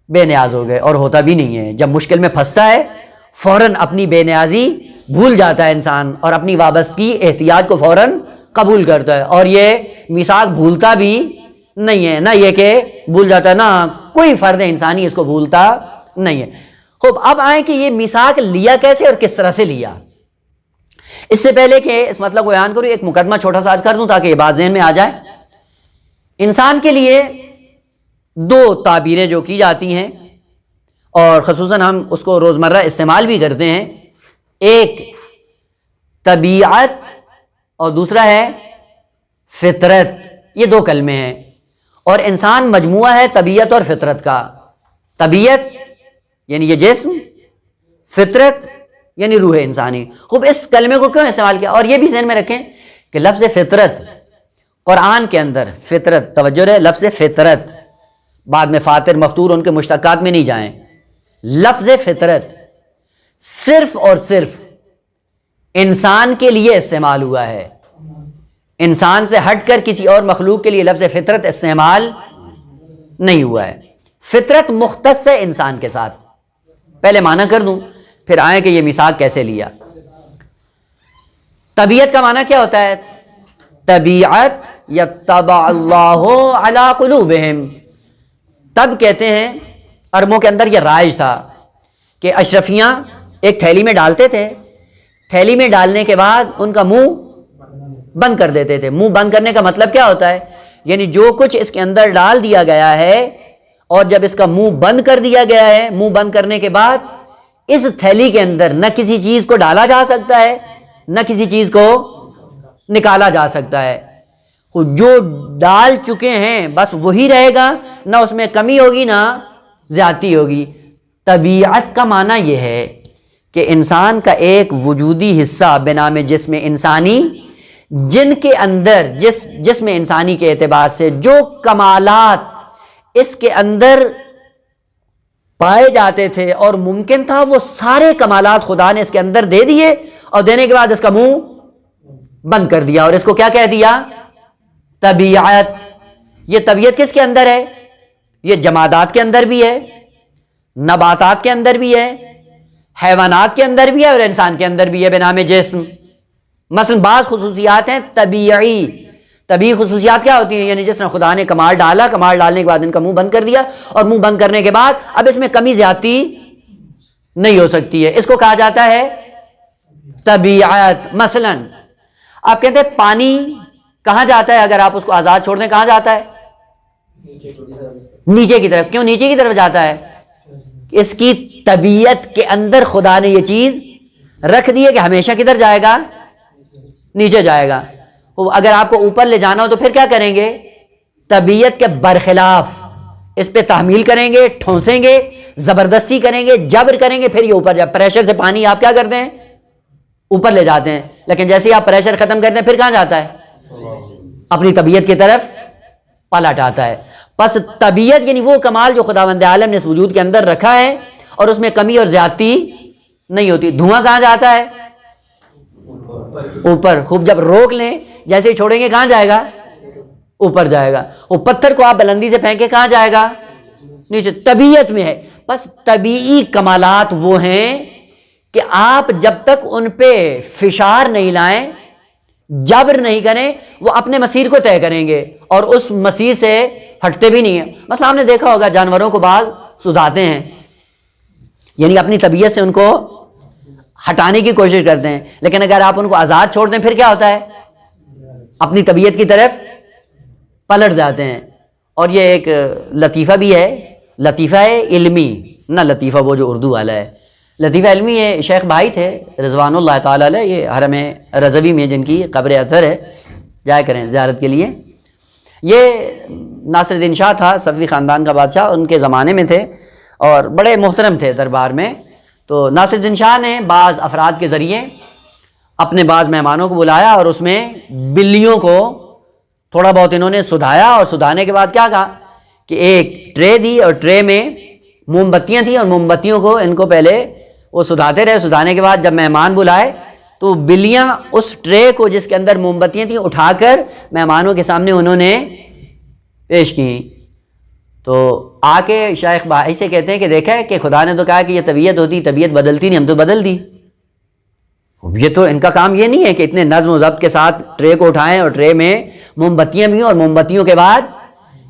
A: بے نیاز ہو گئے، اور ہوتا بھی نہیں ہے۔ جب مشکل میں پھنستا ہے فوراً اپنی بے نیازی بھول جاتا ہے انسان، اور اپنی وابستگی احتیاج کو فوراً قبول کرتا ہے، اور یہ میثاق بھولتا بھی نہیں ہے۔ نہ یہ کہ بھول جاتا ہے، نہ کوئی فرد انسانی اس کو بھولتا نہیں ہے۔ خوب، اب آئیں کہ یہ میثاق لیا کیسے اور کس طرح سے لیا۔ اس سے پہلے کہ اس مطلب کو بیان کروں، ایک مقدمہ چھوٹا سا آج کر دوں تاکہ یہ بات ذہن میں آ جائے۔ انسان کے لیے 2 تعبیریں جو کی جاتی ہیں، اور خصوصاً ہم اس کو روزمرہ استعمال بھی کرتے ہیں. ایک طبیعت اور دوسرا ہے فطرت. یہ دو کلمے ہیں اور انسان مجموعہ ہے طبیعت اور فطرت کا. طبیعت یعنی یہ جسم، فطرت یعنی روح انسانی. خوب اس کلمے کو کیوں استعمال کیا؟ اور یہ بھی ذہن میں رکھیں کہ لفظ فطرت قرآن کے اندر، فطرت توجہ رہے، لفظ فطرت، بعد میں فاطر مفطور ان کے مشتقات میں نہیں جائیں. لفظ فطرت صرف اور صرف انسان کے لیے استعمال ہوا ہے. انسان سے ہٹ کر کسی اور مخلوق کے لیے لفظ فطرت استعمال نہیں ہوا ہے. فطرت مختص ہے انسان کے ساتھ. پہلے معنی کر دوں پھر آئیں کہ یہ میثاق کیسے لیا. طبیعت کا معنی کیا ہوتا ہے؟ طبیعت یطبع اللہ علی قلوبہم. تب کہتے ہیں عربوں کے اندر یہ رائج تھا کہ اشرفیاں ایک تھیلی میں ڈالتے تھے، تھیلی میں ڈالنے کے بعد ان کا منہ بند کر دیتے تھے. منہ بند کرنے کا مطلب کیا ہوتا ہے؟ یعنی جو کچھ اس کے اندر ڈال دیا گیا ہے اور جب اس کا منہ بند کر دیا گیا ہے، منہ بند کرنے کے بعد اس تھیلی کے اندر نہ کسی چیز کو ڈالا جا سکتا ہے نہ کسی چیز کو نکالا جا سکتا ہے. جو ڈال چکے ہیں بس وہی رہے گا، نہ اس میں کمی ہوگی نہ زیادتی ہوگی. طبیعت کا معنی یہ ہے کہ انسان کا ایک وجودی حصہ بنام جسم انسانی، جن کے اندر جسم انسانی کے اعتبار سے جو کمالات اس کے اندر پائے جاتے تھے اور ممکن تھا، وہ سارے کمالات خدا نے اس کے اندر دے دیے اور دینے کے بعد اس کا منہ بند کر دیا. اور اس کو کیا کہہ دیا؟ طبیعت. یہ طبیعت کس کے اندر ہے؟ یہ جمادات کے اندر بھی ہے، نباتات کے اندر بھی ہے، حیوانات کے اندر بھی ہے اور انسان کے اندر بھی ہے بنام جسم. مثلا بعض خصوصیات ہیں طبیعی. طبیعی خصوصیات کیا ہوتی ہیں؟ یعنی جس نے خدا نے کمال ڈالا، کمال ڈالنے کے بعد ان کا منہ بند کر دیا اور منہ بند کرنے کے بعد اب اس میں کمی زیادتی نہیں ہو سکتی ہے. اس کو کہا جاتا ہے طبیعت. مثلا آپ کہتے ہیں پانی کہاں جاتا ہے اگر آپ اس کو آزاد چھوڑ دیں؟ کہاں جاتا ہے؟ نیچے کی طرف. کیوں نیچے کی طرف جاتا ہے؟ اس کی طبیعت کے اندر خدا نے یہ چیز رکھ دی ہے کہ ہمیشہ کدھر جائے گا؟ نیچے جائے گا. اگر آپ کو اوپر لے جانا ہو تو پھر کیا کریں گے؟ طبیعت کے برخلاف اس پہ تحمیل کریں گے، ٹھونسیں گے، زبردستی کریں گے، جبر کریں گے، پھر یہ اوپر جائے. پریشر سے پانی آپ کیا کرتے ہیں؟ اوپر لے جاتے ہیں. لیکن جیسے ہی آپ پریشر ختم کرتے ہیں پھر کہاں جاتا ہے؟ اپنی طبیعت کی طرف پلٹ آتا ہے. پس طبیعت یعنی وہ کمال جو خداوند عالم نے اس وجود کے اندر رکھا ہے اور اس میں کمی اور زیادتی نہیں ہوتی. دھواں کہاں جاتا ہے؟ اوپر. خوب جب روک لیں، جیسے ہی چھوڑیں گے کہاں جائے گا؟ اوپر جائے گا. وہ پتھر کو آپ بلندی سے پھینکے کہاں جائے گا؟ نیچے. طبیعت میں ہے. بس طبیعی کمالات وہ ہیں کہ آپ جب تک ان پہ فشار نہیں لائیں، جبر نہیں کریں، وہ اپنے مسیر کو طے کریں گے اور اس مسیر سے ہٹتے بھی نہیں ہیں. مثلا آپ نے دیکھا ہوگا جانوروں کو بعض سدھاتے ہیں، یعنی اپنی طبیعت سے ان کو ہٹانے کی کوشش کرتے ہیں. لیکن اگر آپ ان کو آزاد چھوڑ دیں پھر کیا ہوتا ہے؟ اپنی طبیعت کی طرف پلٹ جاتے ہیں. اور یہ ایک لطیفہ بھی ہے، لطیفہ ہے علمی، نہ لطیفہ وہ جو اردو والا ہے. لطیفہ علمی یہ شیخ بھائی تھے رضوان اللہ تعالیٰ علیہ، یہ حرم رضوی میں جن کی قبر اثر ہے، جایا کریں زیارت کے لیے. یہ ناصر الدین شاہ تھا، صفوی خاندان کا بادشاہ، ان کے زمانے میں تھے اور بڑے محترم تھے دربار میں. تو ناصر الدین شاہ نے بعض افراد کے ذریعے اپنے بعض مہمانوں کو بلایا اور اس میں بلیوں کو تھوڑا بہت انہوں نے سدھایا. اور سدھانے کے بعد کیا کہا کہ ایک ٹرے دی اور ٹرے میں موم بتیاں تھیں اور موم بتیوں کو ان کو پہلے وہ سدھاتے رہے. سدھانے کے بعد جب مہمان بلائے تو بلیاں اس ٹرے کو جس کے اندر موم بتیاں تھیں اٹھا کر مہمانوں کے سامنے انہوں نے پیش کی. تو آ کے شیخ بھائی سے کہتے ہیں کہ دیکھا ہے کہ خدا نے تو کہا کہ یہ طبیعت ہوتی، طبیعت بدلتی نہیں، ہم تو بدل دی. یہ تو ان کا کام یہ نہیں ہے کہ اتنے نظم و ضبط کے ساتھ ٹرے کو اٹھائیں اور ٹرے میں موم بتیاں بھی ہوں اور موم بتیوں کے بعد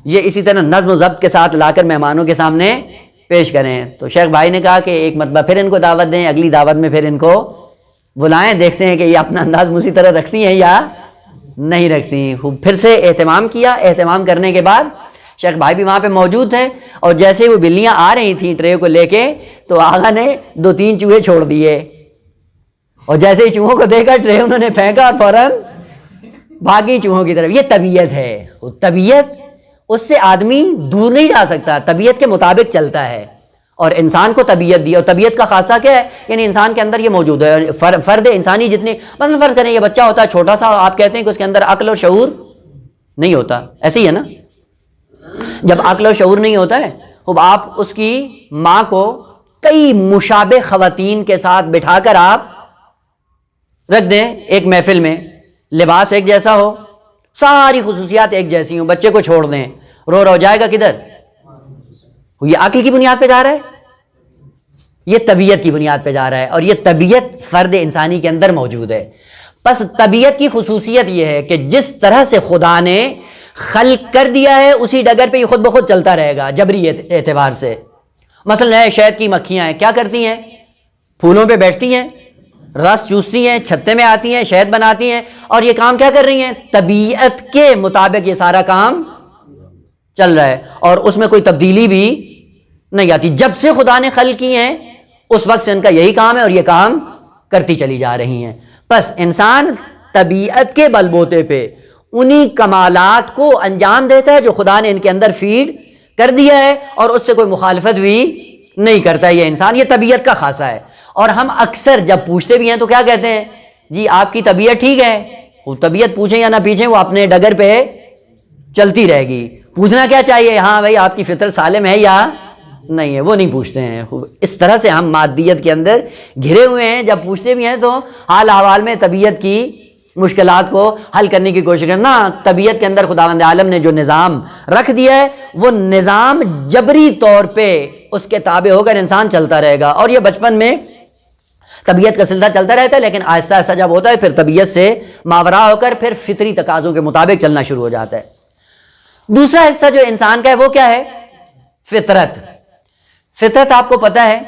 A: یہ اسی طرح نظم و ضبط کے ساتھ لا کر مہمانوں کے سامنے پیش کریں. تو شیخ بھائی نے کہا کہ ایک مرتبہ پھر ان کو دعوت دیں، اگلی دعوت میں پھر ان کو بلائیں، دیکھتے ہیں کہ یہ اپنا انداز اسی طرح رکھتی ہیں یا نہیں رکھتی. پھر سے اہتمام کیا. اہتمام کرنے کے بعد شیخ بھائی بھی وہاں پہ موجود تھے، اور جیسے ہی وہ بلیاں آ رہی تھیں ٹرے کو لے کے تو آغا نے 2-3 چوہے چھوڑ دیے، اور جیسے ہی چوہوں کو دیکھا ٹرے انہوں نے پھینکا اور فوراً بھاگی چوہوں کی طرف۔ یہ طبیعت ہے، طبیعت اس سے آدمی دور نہیں جا سکتا، طبیعت کے مطابق چلتا ہے، اور انسان کو طبیعت دی، اور طبیعت کا خاصہ کیا ہے؟ یعنی انسان کے اندر یہ موجود ہے، فرد انسانی جتنے، مثلا فرض کریں یہ بچہ ہوتا ہے چھوٹا سا، آپ کہتے ہیں کہ اس کے اندر عقل اور شعور نہیں ہوتا، ایسے ہی ہے نا؟ جب عقل اور شعور نہیں ہوتا ہے، اب آپ اس کی ماں کو کئی مشابہ خواتین کے ساتھ بٹھا کر آپ رکھ دیں ایک محفل میں، لباس ایک جیسا ہو، ساری خصوصیات ایک جیسی ہوں، بچے کو چھوڑ دیں، رو جائے گا کدھر؟ یہ عقل کی بنیاد پہ جا رہا ہے، یہ طبیعت کی بنیاد پہ جا رہا ہے، اور یہ طبیعت فرد انسانی کے اندر موجود ہے۔ پس طبیعت کی خصوصیت یہ ہے کہ جس طرح سے خدا نے خلق کر دیا ہے اسی ڈگر پہ یہ خود بخود چلتا رہے گا جبری اعتبار سے۔ مثلا شہد کی مکھیاں ہیں، کیا کرتی ہیں؟ پھولوں پہ بیٹھتی ہیں، رس چوستی ہیں، چھتے میں آتی ہیں، شہد بناتی ہیں، اور یہ کام کیا کر رہی ہیں؟ طبیعت کے مطابق یہ سارا کام چل رہا ہے، اور اس میں کوئی تبدیلی بھی نہیں آتی۔ جب سے خدا نے خلق کی ہیں اس وقت سے ان کا یہی کام ہے، اور یہ کام کرتی چلی جا رہی ہیں۔ پس انسان طبیعت کے بل بوتے پہ انہی کمالات کو انجام دیتا ہے جو خدا نے ان کے اندر فیڈ کر دیا ہے، اور اس سے کوئی مخالفت بھی نہیں کرتا ہے یہ انسان، یہ طبیعت کا خاصہ ہے۔ اور ہم اکثر جب پوچھتے بھی ہیں تو کیا کہتے ہیں؟ جی آپ کی طبیعت ٹھیک ہے، وہ طبیعت پوچھیں یا نہ پوچھیں وہ اپنے ڈگر پہ چلتی رہے گی۔ پوچھنا کیا چاہیے؟ ہاں بھائی آپ کی فطرت سالم ہے یا نہیں ہے، وہ نہیں پوچھتے ہیں۔ اس طرح سے ہم مادیت کے اندر گھرے ہوئے ہیں، جب پوچھتے بھی ہیں تو حال احوال میں طبیعت کی مشکلات کو حل کرنے کی کوشش کرنا۔ طبیعت کے اندر خداوند عالم نے جو نظام رکھ دیا ہے وہ نظام جبری طور پہ اس کے تابع ہو کر انسان چلتا رہے گا، اور یہ بچپن میں طبیعت کا سلسلہ چلتا رہتا ہے، لیکن آہستہ آہستہ جب ہوتا ہے پھر طبیعت سے ماورا ہو کر پھر فطری تقاضوں کے مطابق چلنا شروع ہو جاتا ہے۔ دوسرا حصہ جو انسان کا ہے وہ کیا ہے؟ فطرت۔ فطرت آپ کو پتہ ہے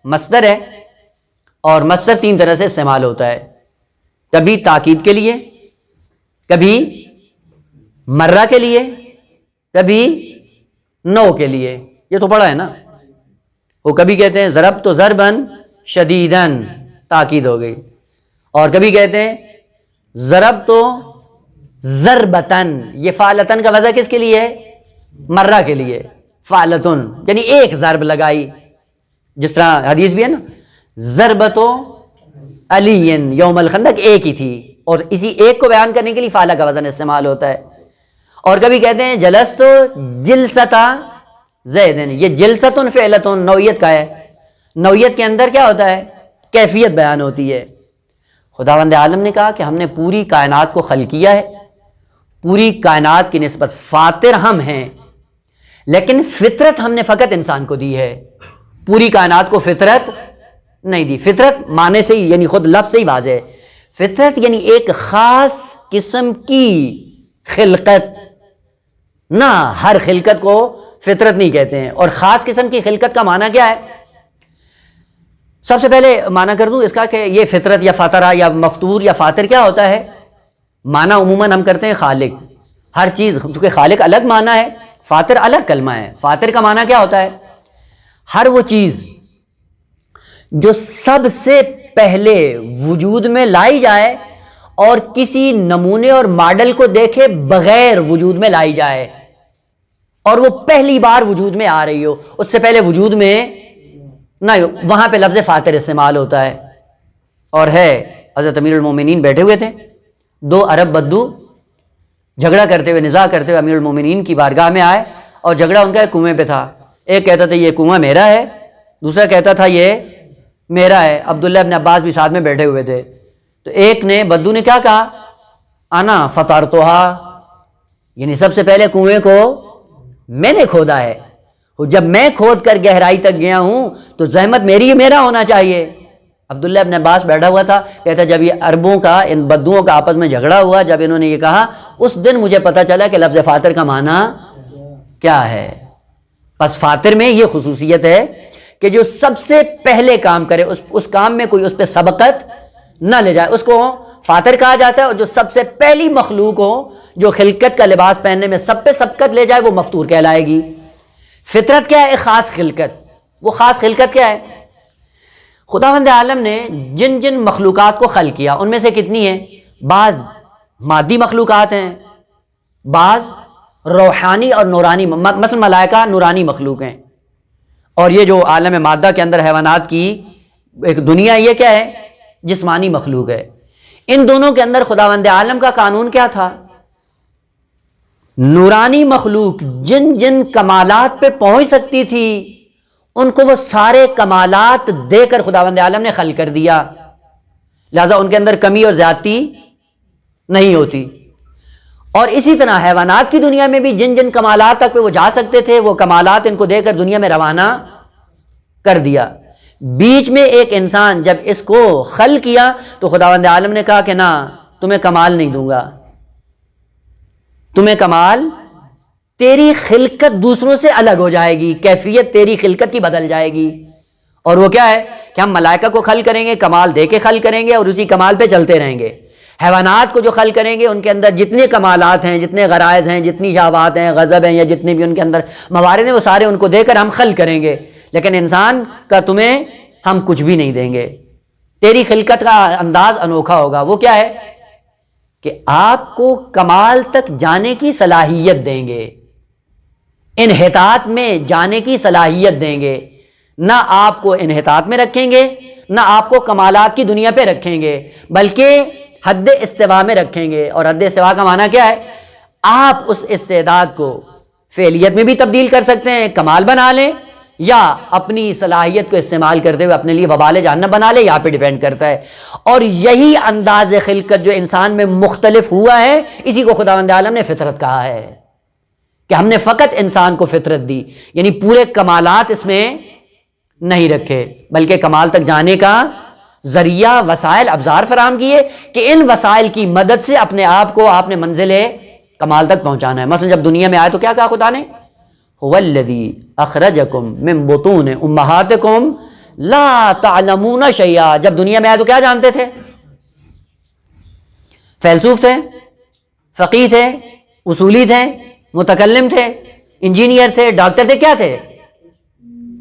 A: مصدر ہے، اور مصدر 3 طرح سے استعمال ہوتا ہے، کبھی تاکید کے لیے، کبھی مرہ کے لیے، کبھی نو کے لیے۔ یہ تو پڑھا ہے نا، وہ کبھی کہتے ہیں ضرب تو ضربن شدیدن، تاکید ہو گئی، اور کبھی کہتے ہیں ضرب تو ضربتن، یہ فعلتن کا وضع کس کے لیے ہے؟ مرہ کے لیے، فعلتن یعنی ایک ضرب لگائی، جس طرح حدیث بھی ہے نا ضربتو علی یوم الخندق، ایک ہی تھی، اور اسی ایک کو بیان کرنے کے لیے فعلہ کا وزن استعمال ہوتا ہے۔ اور کبھی کہتے ہیں جلستو جلستا زیدن، یہ جلستن فعلتن نوعیت کا ہے، نوعیت کے اندر کیا ہوتا ہے؟ کیفیت بیان ہوتی ہے۔ خداوند عالم نے کہا کہ ہم نے پوری کائنات کو خلق کیا ہے، پوری کائنات کی نسبت فاطر ہم ہیں، لیکن فطرت ہم نے فقط انسان کو دی ہے، پوری کائنات کو فطرت نہیں دی۔ فطرت معنی سے ہی یعنی خود لفظ سے ہی واضح ہے، فطرت یعنی ایک خاص قسم کی خلقت، نہ ہر خلقت کو فطرت نہیں کہتے ہیں۔ اور خاص قسم کی خلقت کا معنی کیا ہے؟ سب سے پہلے معنی کر دوں اس کا کہ یہ فطرت یا فاطرہ یا مفطور یا فاطر کیا ہوتا ہے؟ معنی عموماً ہم کرتے ہیں خالق، ہر چیز، چونکہ خالق الگ معنی ہے، فاطر الگ کلمہ ہے۔ فاطر کا معنی کیا ہوتا ہے؟ ہر وہ چیز جو سب سے پہلے وجود میں لائی جائے اور کسی نمونے اور ماڈل کو دیکھے بغیر وجود میں لائی جائے، اور وہ پہلی بار وجود میں آ رہی ہو، اس سے پہلے وجود میں نہیں، وہاں پہ لفظ فاطر استعمال ہوتا ہے۔ اور ہے حضرت امیر المومنین بیٹھے ہوئے تھے، 2 عرب بدو جھگڑا کرتے ہوئے، نزاع کرتے ہوئے امیر المومنین کی بارگاہ میں آئے، اور جھگڑا ان کا ایک کنویں پہ تھا۔ ایک کہتا تھا یہ کنواں میرا ہے، دوسرا کہتا تھا یہ میرا ہے۔ عبداللہ ابن عباس بھی ساتھ میں بیٹھے ہوئے تھے، تو ایک نے بدو نے کیا کہا؟ انا فطرتھا، یعنی سب سے پہلے کنویں کو میں نے کھودا ہے، جب میں کھود کر گہرائی تک گیا ہوں تو زحمت میری میرا ہونا چاہیے۔ عبداللہ ابن عباس بیٹھا ہوا تھا، کہتا جب یہ عربوں کا، ان بدوؤں کا آپس میں جھگڑا ہوا، جب انہوں نے یہ کہا اس دن مجھے پتہ چلا کہ لفظ فاطر کا معنی کیا ہے۔ پس فاطر میں یہ خصوصیت ہے کہ جو سب سے پہلے کام کرے، اس کام میں کوئی اس پہ سبقت نہ لے جائے، اس کو فاتر کہا جاتا ہے، اور جو سب سے پہلی مخلوق ہو جو خلقت کا لباس پہننے میں سب پہ سبقت لے جائے وہ مفطور کہلائے گی۔ فطرت کیا ہے؟ ایک خاص خلقت۔ وہ خاص خلقت کیا ہے؟ خداوند عالم نے جن جن مخلوقات کو خلق کیا ان میں سے کتنی ہیں؟ بعض مادی مخلوقات ہیں، بعض روحانی اور نورانی، مثلا ملائکہ نورانی مخلوق ہیں، اور یہ جو عالم مادہ کے اندر حیوانات کی ایک دنیا، یہ کیا ہے؟ جسمانی مخلوق ہے۔ ان دونوں کے اندر خداوند عالم کا قانون کیا تھا؟ نورانی مخلوق جن جن کمالات پہ پہنچ سکتی تھی ان کو وہ سارے کمالات دے کر خداوند عالم نے خلق کر دیا، لہذا ان کے اندر کمی اور زیادتی نہیں ہوتی۔ اور اسی طرح حیوانات کی دنیا میں بھی جن جن کمالات تک پہ وہ جا سکتے تھے وہ کمالات ان کو دے کر دنیا میں روانہ کر دیا۔ بیچ میں ایک انسان جب اس کو خلق کیا تو خداوند عالم نے کہا کہ نہ، تمہیں کمال نہیں دوں گا، تمہیں کمال، تیری خلقت دوسروں سے الگ ہو جائے گی، کیفیت تیری خلقت کی بدل جائے گی۔ اور وہ کیا ہے کہ ہم ملائکہ کو خلق کریں گے، کمال دے کے خلق کریں گے اور اسی کمال پہ چلتے رہیں گے۔ حیوانات کو جو خلق کریں گے ان کے اندر جتنے کمالات ہیں، جتنے غرائز ہیں، جتنی شہوات ہیں، غضب ہیں، یا جتنے بھی ان کے اندر موارد ہیں، وہ سارے ان کو دے کر ہم خلق کریں گے۔ لیکن انسان کا تمہیں ہم کچھ بھی نہیں دیں گے، تیری خلقت کا انداز انوکھا ہوگا۔ وہ کیا ہے کہ آپ کو کمال تک جانے کی صلاحیت دیں گے، انحطاط میں جانے کی صلاحیت دیں گے، نہ آپ کو انحطاط میں رکھیں گے، نہ آپ کو کمالات کی دنیا پہ رکھیں گے، بلکہ حد استوا میں رکھیں گے۔ اور حد استوا کا معنی کیا ہے؟ آپ اس استعداد کو فعلیت میں بھی تبدیل کر سکتے ہیں، کمال بنا لیں، یا اپنی صلاحیت کو استعمال کرتے ہوئے اپنے لیے وبال جہنم بنا لے، یہاں پہ ڈیپینڈ کرتا ہے۔ اور یہی انداز خلقت جو انسان میں مختلف ہوا ہے، اسی کو خداوند عالم نے فطرت کہا ہے کہ ہم نے فقط انسان کو فطرت دی، یعنی پورے کمالات اس میں نہیں رکھے، بلکہ کمال تک جانے کا ذریعہ، وسائل، ابزار فراہم کیے کہ ان وسائل کی مدد سے اپنے آپ کو آپ نے منزل کمال تک پہنچانا ہے۔ مثلا جب دنیا میں آئے تو کیا کہا خدا نے؟ هو الذی اخرجکم من بطون امہاتکم لا تعلمون شیئا۔ جب دنیا میں آئے تو کیا جانتے تھے؟ فیلسوف تھے، فقیہ تھے، اصولی تھے، متکلم تھے، انجینئر تھے، ڈاکٹر تھے، کیا تھے؟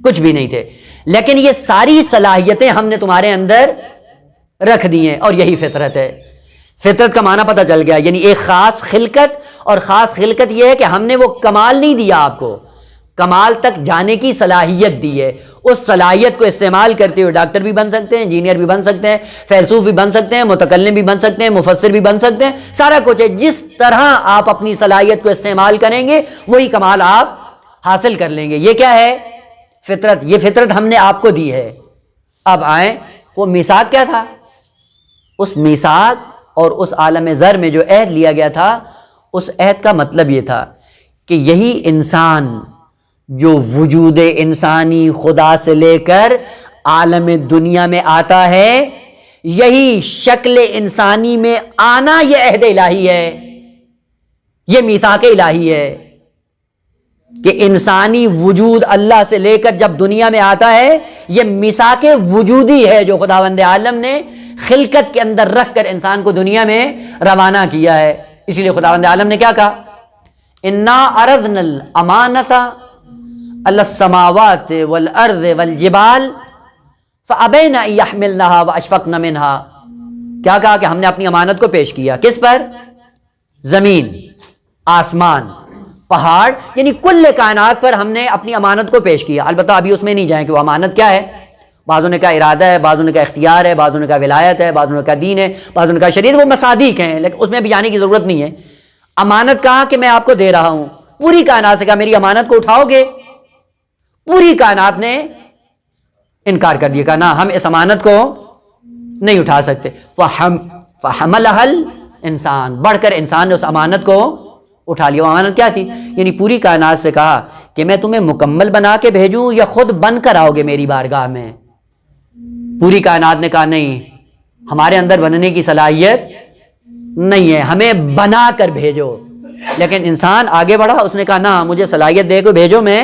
A: کچھ بھی نہیں تھے، لیکن یہ ساری صلاحیتیں ہم نے تمہارے اندر رکھ دی ہیں، اور یہی فطرت ہے۔ فطرت کا معنی پتہ چل گیا، یعنی ایک خاص خلقت، اور خاص خلقت یہ ہے کہ ہم نے وہ کمال نہیں دیا آپ کو، کمال تک جانے کی صلاحیت دی ہے۔ اس صلاحیت کو استعمال کرتے ہوئے ڈاکٹر بھی بن سکتے ہیں، انجینئر بھی بن سکتے ہیں، فیلسوف بھی بن سکتے ہیں، متکلم بھی بن سکتے ہیں، مفسر بھی بن سکتے ہیں، سارا کچھ ہے۔ جس طرح آپ اپنی صلاحیت کو استعمال کریں گے وہی کمال آپ حاصل کر لیں گے۔ یہ کیا ہے؟ فطرت۔ یہ فطرت ہم نے آپ کو دی ہے۔ اب آئیں، وہ میثاق کیا تھا؟ اس میثاق اور اس عالم ذر میں جو عہد لیا گیا تھا، اس عہد کا مطلب یہ تھا کہ یہی انسان جو وجود انسانی خدا سے لے کر عالم دنیا میں آتا ہے، یہی شکل انسانی میں آنا یہ عہد الہی ہے، یہ میثاق الہی ہے کہ انسانی وجود اللہ سے لے کر جب دنیا میں آتا ہے، یہ میثاق وجودی ہے جو خداوند عالم نے خلقت کے اندر رکھ کر انسان کو دنیا میں روانہ کیا ہے۔ اسی لیے خداوند عالم نے کیا کہا؟ انا عرضنا الامانۃ علی السماوات والارض والجبال فابین ان یحملنها واشفقن منها۔ کیا کہا؟ کہ ہم نے اپنی امانت کو پیش کیا، کس پر؟ زمین، آسمان، پہاڑ، یعنی کل کائنات پر ہم نے اپنی امانت کو پیش کیا۔ البتہ ابھی اس میں نہیں جائیں کہ وہ امانت کیا ہے۔ بعضوں نے کہا ارادہ ہے، بعضوں نے کہا اختیار ہے، بعضوں نے کہا ولایت ہے، بعضوں نے کہا دین ہے، بعضوں نے کہا شریعت، وہ مصادیق ہیں، لیکن اس میں بھی جانے کی ضرورت نہیں ہے۔ امانت کہا کہ میں آپ کو دے رہا ہوں، پوری کائنات سے کہا میری امانت کو اٹھاؤ گے؟ پوری کائنات نے انکار کر دیا، کہا نہ، ہم اس امانت کو نہیں اٹھا سکتے۔ فحملها الانسان، بڑھ کر انسان نے اس امانت کو اٹھا لیا۔ وہ امانت کیا تھی؟ یعنی پوری کائنات سے کہا کہ میں تمہیں مکمل بنا کے بھیجوں یا خود بن کر آؤ گے میری بارگاہ میں؟ پوری کائنات نے کہا نہیں، ہمارے اندر بننے کی صلاحیت نہیں ہے، ہمیں بنا کر بھیجو۔ لیکن انسان آگے بڑھا، اس نے کہا نہ، مجھے صلاحیت دے کے بھیجو، میں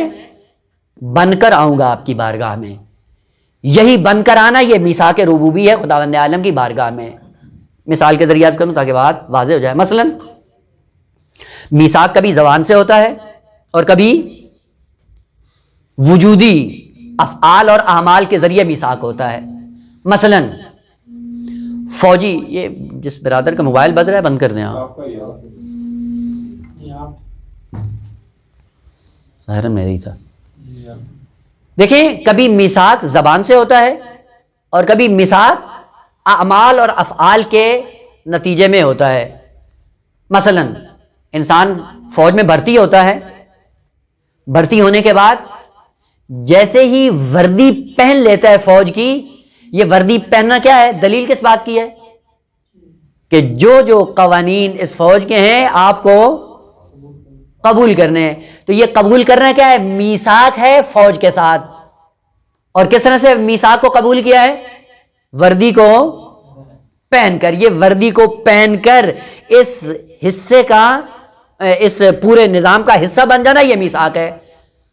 A: بن کر آؤں گا آپ کی بارگاہ میں۔ یہی بن کر آنا، یہ میثاق ربوبی ہے خداوند عالم کی بارگاہ میں۔ مثال کے ذریعے عرض کروں تاکہ بات واضح ہو جائے. مثلا میثاق کبھی زبان سے ہوتا ہے اور کبھی وجودی افعال اور اعمال کے ذریعے میثاق ہوتا ہے. مثلا فوجی، یہ جس برادر کا موبائل بج رہا ہے بند کر دیں آپ. ظاہر میرے تھا. دیکھیں کبھی میثاق زبان سے ہوتا ہے اور کبھی میثاق اعمال اور افعال کے نتیجے میں ہوتا ہے. مثلا انسان فوج میں بھرتی ہوتا ہے، بھرتی ہونے کے بعد جیسے ہی وردی پہن لیتا ہے فوج کی، یہ وردی پہننا کیا ہے؟ دلیل کس بات کی ہے؟ کہ جو قوانین اس فوج کے ہیں آپ کو قبول کرنے ہیں. تو یہ قبول کرنا کیا ہے؟ میثاق ہے فوج کے ساتھ. اور کس طرح سے میثاق کو قبول کیا ہے؟ وردی کو پہن کر. یہ وردی کو پہن کر اس حصے کا، اس پورے نظام کا حصہ بن جانا، یہ میثاق ہے.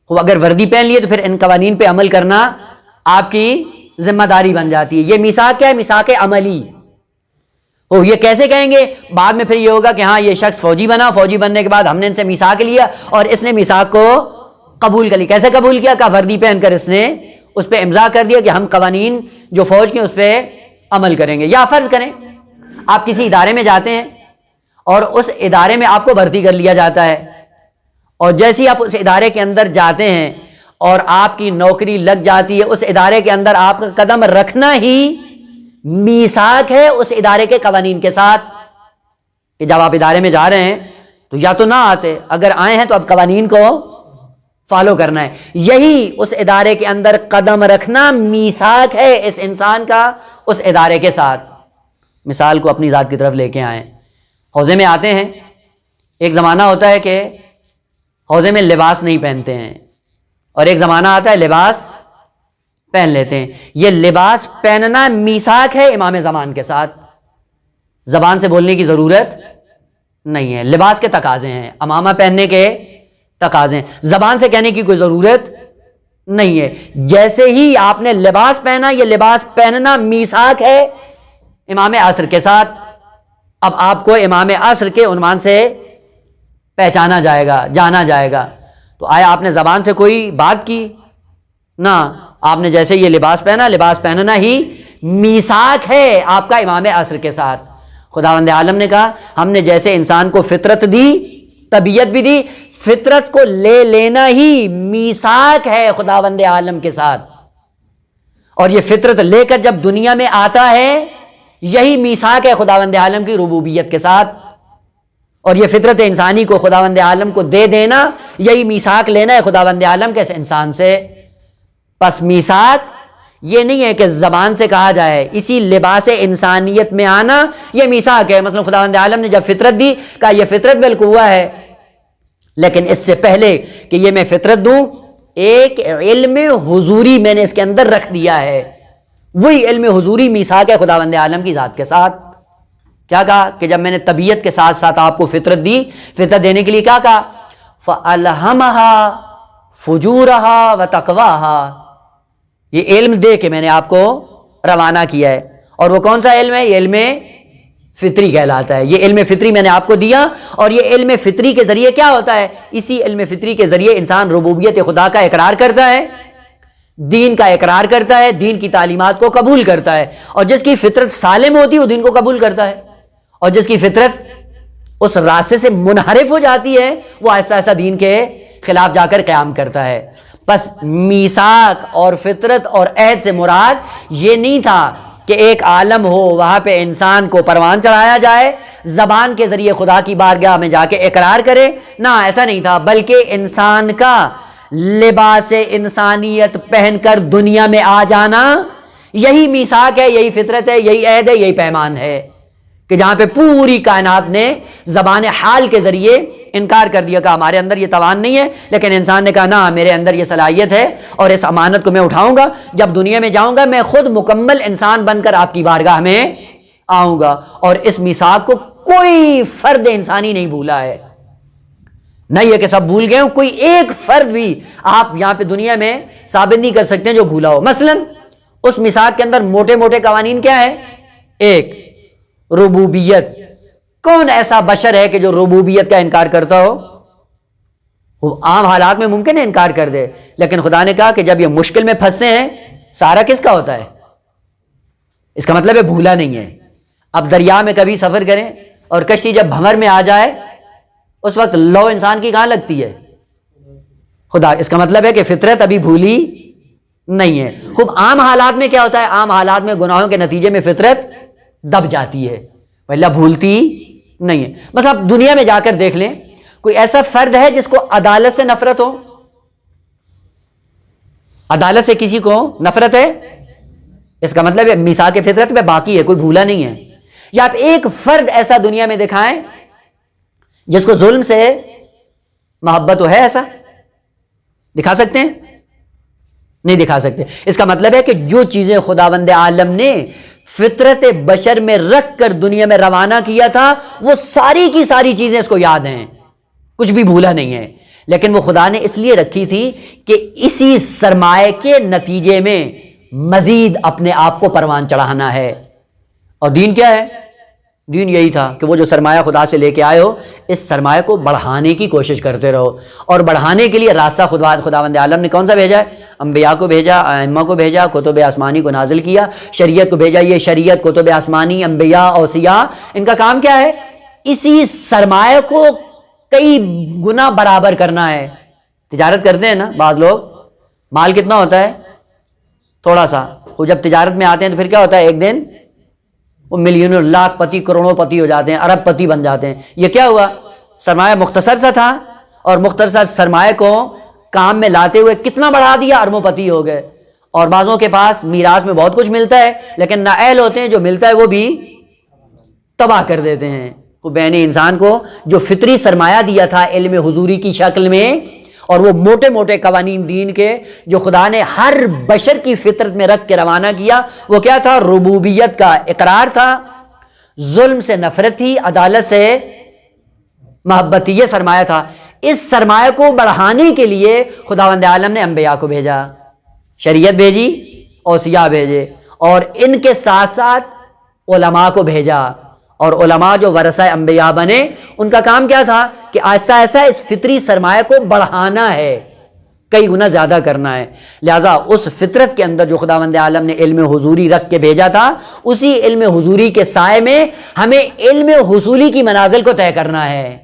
A: اگر وردی پہن لیے تو پھر ان قوانین پہ عمل کرنا آپ کی ذمہ داری بن جاتی ہے. یہ میثاق کیا ہے؟ میثاق عملی. یہ کیسے کہیں گے؟ بعد میں پھر یہ ہوگا کہ ہاں یہ شخص فوجی بنا، فوجی بننے کے بعد ہم نے ان سے میثاق لیا اور اس نے میثاق کو قبول کر لی. کیسے قبول کیا؟ کہ وردی پہن کر اس نے اس پہ امضا کر دیا کہ ہم قوانین جو فوج کے اس پہ عمل کریں گے. یا فرض کریں آپ کسی ادارے میں جاتے ہیں اور اس ادارے میں آپ کو بھرتی کر لیا جاتا ہے، اور جیسے ہی آپ اس ادارے کے اندر جاتے ہیں اور آپ کی نوکری لگ جاتی ہے، اس ادارے کے اندر آپ کا قدم رکھنا ہی میثاق ہے اس ادارے کے قوانین کے ساتھ. کہ جب آپ ادارے میں جا رہے ہیں تو یا تو نہ آتے، اگر آئے ہیں تو اب قوانین کو فالو کرنا ہے. یہی اس ادارے کے اندر قدم رکھنا میثاق ہے اس انسان کا اس ادارے کے ساتھ. مثال کو اپنی ذات کی طرف لے کے آئیں. حوضے میں آتے ہیں، ایک زمانہ ہوتا ہے کہ حوضے میں لباس نہیں پہنتے ہیں، اور ایک زمانہ آتا ہے لباس پہن لیتے ہیں. یہ لباس پہننا میثاق ہے امام زمان کے ساتھ. زبان سے بولنے کی ضرورت نہیں ہے، لباس کے تقاضے ہیں، امامہ پہننے کے تقاضے ہیں، زبان سے کہنے کی کوئی ضرورت نہیں ہے. جیسے ہی آپ نے لباس پہنا، یہ لباس پہننا میثاق ہے امام عصر کے ساتھ. اب آپ کو امام عصر کے عنوان سے پہچانا جائے گا، جانا جائے گا. تو آیا آپ نے زبان سے کوئی بات کی؟ نہ، آپ نے جیسے یہ لباس پہنا، لباس پہننا ہی میثاق ہے آپ کا امام عصر کے ساتھ. خداوند عالم نے کہا ہم نے جیسے انسان کو فطرت دی، طبیعت بھی دی، فطرت کو لے لینا ہی میثاق ہے خداوند عالم کے ساتھ. اور یہ فطرت لے کر جب دنیا میں آتا ہے، یہی میثاق ہے خداوند عالم کی ربوبیت کے ساتھ. اور یہ فطرت انسانی کو خداوند عالم کو دے دینا، یہی میثاق لینا ہے خداوند عالم کے اس انسان سے. پس میثاق یہ نہیں ہے کہ زبان سے کہا جائے، اسی لباس انسانیت میں آنا یہ میثاق ہے. مثلا خداوند عالم نے جب فطرت دی، کہا یہ فطرت بالقوہ ہے، لیکن اس سے پہلے کہ یہ میں فطرت دوں، ایک علم حضوری میں نے اس کے اندر رکھ دیا ہے. وہی علم حضوری میثاق ہے خداوند عالم کی ذات کے ساتھ. کیا کہا؟ کہ جب میں نے طبیعت کے ساتھ ساتھ آپ کو فطرت دی، فطرت دینے کے لیے کیا کہا؟ فَأَلْهَمَهَا فُجُورَهَا وَتَقْوَاهَا. یہ علم دے کے میں نے آپ کو روانہ کیا ہے. اور وہ کون سا علم ہے؟ یہ علم فطری کہلاتا ہے. یہ علم فطری میں نے آپ کو دیا، اور یہ علم فطری کے ذریعے کیا ہوتا ہے؟ اسی علم فطری کے ذریعے انسان ربوبیت خدا کا اقرار کرتا ہے، دین کا اقرار کرتا ہے، دین کی تعلیمات کو قبول کرتا ہے. اور جس کی فطرت سالم ہوتی ہے وہ دین کو قبول کرتا ہے، اور جس کی فطرت اس راستے سے منحرف ہو جاتی ہے وہ ایسا ایسا دین کے خلاف جا کر قیام کرتا ہے. بس میثاق اور فطرت اور عہد سے مراد یہ نہیں تھا کہ ایک عالم ہو، وہاں پہ انسان کو پروان چڑھایا جائے، زبان کے ذریعے خدا کی بارگاہ میں جا کے اقرار کرے. نہ، ایسا نہیں تھا، بلکہ انسان کا لباس انسانیت پہن کر دنیا میں آ جانا یہی میثاق ہے، یہی فطرت ہے، یہی عہد ہے، یہی پیمان ہے. کہ جہاں پہ پوری کائنات نے زبان حال کے ذریعے انکار کر دیا کہ ہمارے اندر یہ توان نہیں ہے، لیکن انسان نے کہا نہ، میرے اندر یہ صلاحیت ہے، اور اس امانت کو میں اٹھاؤں گا. جب دنیا میں جاؤں گا میں خود مکمل انسان بن کر آپ کی بارگاہ میں آؤں گا. اور اس میثاق کو کوئی فرد انسانی نہیں بھولا ہے. نہیں ہے کہ سب بھول گئے ہوں، کوئی ایک فرد بھی آپ یہاں پہ دنیا میں ثابت نہیں کر سکتے جو بھولا ہو. مثلا اس میثاق کے اندر موٹے موٹے قوانین کیا ہے؟ ایک، ربوبیت. کون ایسا بشر ہے کہ جو ربوبیت کا انکار کرتا ہو؟ وہ عام حالات میں ممکن ہے انکار کر دے، لیکن خدا نے کہا کہ جب یہ مشکل میں پھنستے ہیں سارا کس کا ہوتا ہے؟ اس کا مطلب ہے بھولا نہیں ہے. اب دریا میں کبھی سفر کریں اور کشتی جب بھنور میں آ جائے اس وقت لو انسان کی کہاں لگتی ہے؟ خدا. اس کا مطلب ہے کہ فطرت ابھی بھولی نہیں ہے. خوب عام حالات میں کیا ہوتا ہے؟ عام حالات میں گناہوں کے نتیجے میں فطرت دب جاتی ہے، پہلا بھولتی نہیں ہے. مطلب دنیا میں جا کر دیکھ لیں، کوئی ایسا فرد ہے جس کو عدالت سے نفرت ہو؟ عدالت سے کسی کو نفرت ہے؟ اس کا مطلب ہے میثاق فطرت میں باقی ہے، کوئی بھولا نہیں ہے. یا آپ ایک فرد ایسا دنیا میں دکھائیں جس کو ظلم سے محبت ہو؟ ہے ایسا؟ دکھا سکتے ہیں؟ نہیں دکھا سکتے. اس کا مطلب ہے کہ جو چیزیں خداوند عالم نے فطرت بشر میں رکھ کر دنیا میں روانہ کیا تھا وہ ساری کی ساری چیزیں اس کو یاد ہیں، کچھ بھی بھولا نہیں ہے. لیکن وہ خدا نے اس لیے رکھی تھی کہ اسی سرمایہ کے نتیجے میں مزید اپنے آپ کو پروان چڑھانا ہے. اور دین کیا ہے؟ دین یہی تھا کہ وہ جو سرمایہ خدا سے لے کے آئے ہو اس سرمایہ کو بڑھانے کی کوشش کرتے رہو. اور بڑھانے کے لیے راستہ خداوند عالم نے کون سا بھیجا ہے؟ انبیاء کو بھیجا، ائمہ کو بھیجا، کتب آسمانی کو نازل کیا، شریعت کو بھیجا. یہ شریعت، کتب آسمانی، انبیاء، اوصیاء، ان کا کام کیا ہے؟ اسی سرمایہ کو کئی گنا برابر کرنا ہے. تجارت کرتے ہیں نا بعض لوگ، مال کتنا ہوتا ہے؟ تھوڑا سا. وہ جب تجارت میں آتے ہیں تو پھر کیا ہوتا ہے؟ ایک دن وہ ملینوں، لاکھ پتی، کروڑوں پتی ہو جاتے ہیں، ارب پتی بن جاتے ہیں. یہ کیا ہوا؟ سرمایہ مختصر سا تھا اور مختصر سرمایہ کو کام میں لاتے ہوئے کتنا بڑھا دیا، اربوں پتی ہو گئے. اور بعضوں کے پاس میراث میں بہت کچھ ملتا ہے لیکن نااہل ہوتے ہیں، جو ملتا ہے وہ بھی تباہ کر دیتے ہیں. وہ بین انسان کو جو فطری سرمایہ دیا تھا علم حضوری کی شکل میں، اور وہ موٹے موٹے قوانین دین کے جو خدا نے ہر بشر کی فطرت میں رکھ کے روانہ کیا، وہ کیا تھا؟ ربوبیت کا اقرار تھا، ظلم سے نفرت تھی، عدالت سے محبت تھی. یہ سرمایہ تھا. اس سرمایہ کو بڑھانے کے لیے خداوند عالم نے انبیاء کو بھیجا، شریعت بھیجی، اوصیاء بھیجے، اور ان کے ساتھ ساتھ علماء کو بھیجا. اور علماء جو ورثہ انبیاء بنے ان کا کام کیا تھا؟ کہ ایسا ایسا اس فطری سرمایہ کو بڑھانا ہے، کئی گنا زیادہ کرنا ہے. لہذا اس فطرت کے اندر جو خداوند عالم نے علم حضوری رکھ کے بھیجا تھا، اسی علم حضوری کے سائے میں ہمیں علم حصولی کی منازل کو طے کرنا ہے.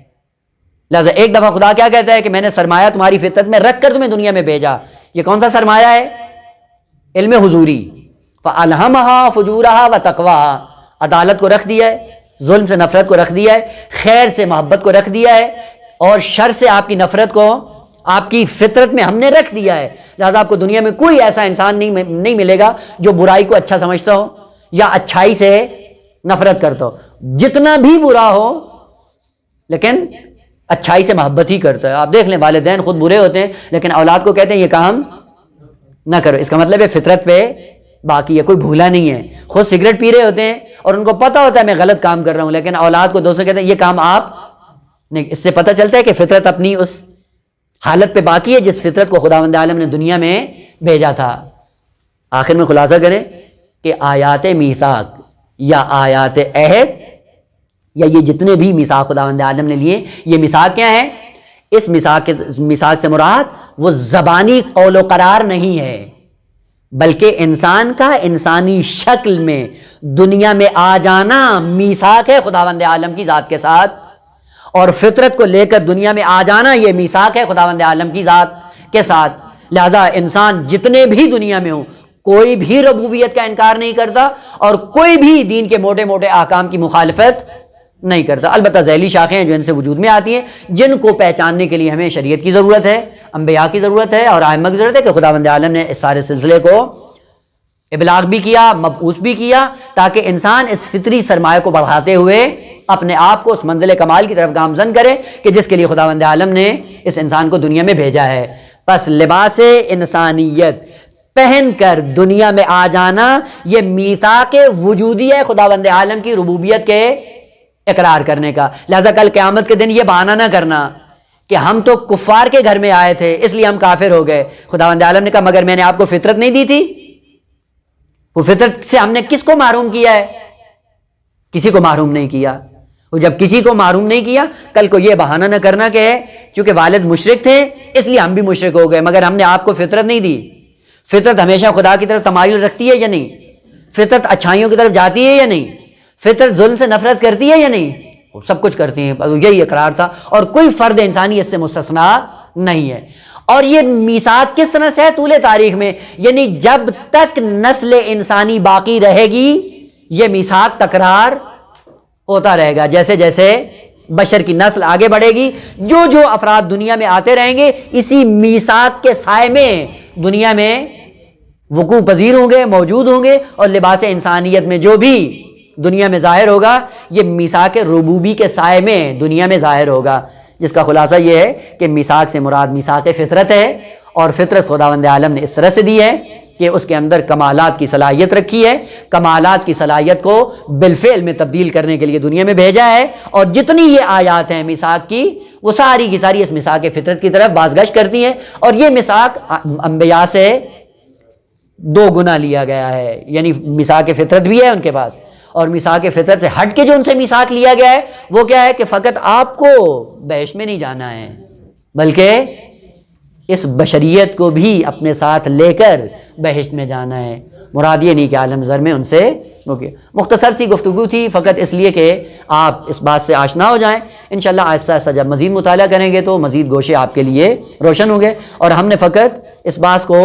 A: لہذا ایک دفعہ خدا کیا کہتا ہے کہ میں نے سرمایہ تمہاری فطرت میں رکھ کر تمہیں دنیا میں بھیجا. یہ کون سا سرمایہ ہے؟ علم حضوری. فَأَلْهَمَهَا فُجُورَهَا وَتَقْوَاهَا. عدالت کو رکھ دیا ہے، ظلم سے نفرت کو رکھ دیا ہے، خیر سے محبت کو رکھ دیا ہے، اور شر سے آپ کی نفرت کو آپ کی فطرت میں ہم نے رکھ دیا ہے. لہذا آپ کو دنیا میں کوئی ایسا انسان نہیں ملے گا جو برائی کو اچھا سمجھتا ہو یا اچھائی سے نفرت کرتا ہو. جتنا بھی برا ہو لیکن اچھائی سے محبت ہی کرتا ہے. آپ دیکھ لیں والدین خود برے ہوتے ہیں لیکن اولاد کو کہتے ہیں یہ کام نہ کرو. اس کا مطلب ہے فطرت پہ باقی ہے، کوئی بھولا نہیں ہے. خود سگریٹ پی رہے ہوتے ہیں اور ان کو پتا ہوتا ہے میں غلط کام کر رہا ہوں، لیکن اولاد کو دوستوں کہتے ہیں یہ کام آپ نہیں. اس سے پتہ چلتا ہے کہ فطرت اپنی اس حالت پہ باقی ہے جس فطرت کو خداوند عالم نے دنیا میں بھیجا تھا. آخر میں خلاصہ کریں کہ آیات میثاق یا آیات عہد یا یہ جتنے بھی میثاق خداوند عالم نے لیے، یہ میثاق کیا ہے؟ اس میثاق سے مراد وہ زبانی قول و قرار نہیں ہے، بلکہ انسان کا انسانی شکل میں دنیا میں آ جانا میثاق ہے خداوند عالم کی ذات کے ساتھ، اور فطرت کو لے کر دنیا میں آ جانا یہ میثاق ہے خداوند عالم کی ذات کے ساتھ. لہذا انسان جتنے بھی دنیا میں ہوں کوئی بھی ربوبیت کا انکار نہیں کرتا اور کوئی بھی دین کے موٹے موٹے احکام کی مخالفت نہیں کرتا. البتہ ذیلی شاخیں ہیں جو ان سے وجود میں آتی ہیں، جن کو پہچاننے کے لیے ہمیں شریعت کی ضرورت ہے، انبیاء کی ضرورت ہے اور ائمہ کی ضرورت ہے کہ خداوند عالم نے اس سارے سلسلے کو ابلاغ بھی کیا، مبعوث بھی کیا، تاکہ انسان اس فطری سرمایہ کو بڑھاتے ہوئے اپنے آپ کو اس منزل کمال کی طرف گامزن کرے کہ جس کے لیے خداوند عالم نے اس انسان کو دنیا میں بھیجا ہے. بس لباس انسانیت پہن کر دنیا میں آ جانا یہ میثاق وجودی ہے خداوند عالم کی ربوبیت کے اقرار کرنے کا. لہذا کل قیامت کے دن یہ بہانہ نہ کرنا کہ ہم تو کفار کے گھر میں آئے تھے اس لیے ہم کافر ہو گئے. خداوند عالم نے کہا مگر میں نے آپ کو فطرت نہیں دی تھی؟ وہ فطرت سے ہم نے کس کو محروم کیا ہے؟ کسی کو محروم نہیں کیا. وہ جب کسی کو محروم نہیں کیا، کل کو یہ بہانہ نہ کرنا کہ چونکہ والد مشرک تھے اس لیے ہم بھی مشرک ہو گئے، مگر ہم نے آپ کو فطرت نہیں دی. فطرت ہمیشہ خدا کی طرف تمایل رکھتی ہے یا نہیں؟ فطرت اچھائیوں کی طرف جاتی ہے یا نہیں؟ فطرت ظلم سے نفرت کرتی ہے یا نہیں؟ وہ سب کچھ کرتی ہے. یہی اقرار تھا، اور کوئی فرد انسانی اس سے مستثنا نہیں ہے. اور یہ میثاق کس طرح سے ہے طول تاریخ میں، یعنی جب تک نسل انسانی باقی رہے گی یہ میثاق تکرار ہوتا رہے گا. جیسے جیسے بشر کی نسل آگے بڑھے گی، جو جو افراد دنیا میں آتے رہیں گے اسی میثاق کے سائے میں دنیا میں وقوع پذیر ہوں گے، موجود ہوں گے، اور لباس انسانیت میں جو بھی دنیا میں ظاہر ہوگا یہ میثاق ربوبی کے سائے میں دنیا میں ظاہر ہوگا. جس کا خلاصہ یہ ہے کہ میثاق سے مراد میثاق فطرت ہے، اور فطرت خداوند عالم نے اس طرح سے دی ہے کہ اس کے اندر کمالات کی صلاحیت رکھی ہے. کمالات کی صلاحیت کو بالفعل میں تبدیل کرنے کے لیے دنیا میں بھیجا ہے، اور جتنی یہ آیات ہیں میثاق کی وہ ساری کی ساری اس میثاق فطرت کی طرف بازگشت کرتی ہیں. اور یہ میثاق انبیاء سے 2 گنا لیا گیا ہے، یعنی میثاق فطرت بھی ہے ان کے پاس، اور میثاق فطرت سے ہٹ کے جو ان سے میثاق لیا گیا ہے وہ کیا ہے کہ فقط آپ کو بہشت میں نہیں جانا ہے بلکہ اس بشریت کو بھی اپنے ساتھ لے کر بہشت میں جانا ہے. مراد یہ نہیں کہ عالم ذر میں ان سے مختصر سی گفتگو تھی، فقط اس لیے کہ آپ اس بات سے آشنا ہو جائیں. انشاءاللہ آہستہ آہستہ جب مزید مطالعہ کریں گے تو مزید گوشے آپ کے لیے روشن ہوں گے. اور ہم نے فقط اس بات کو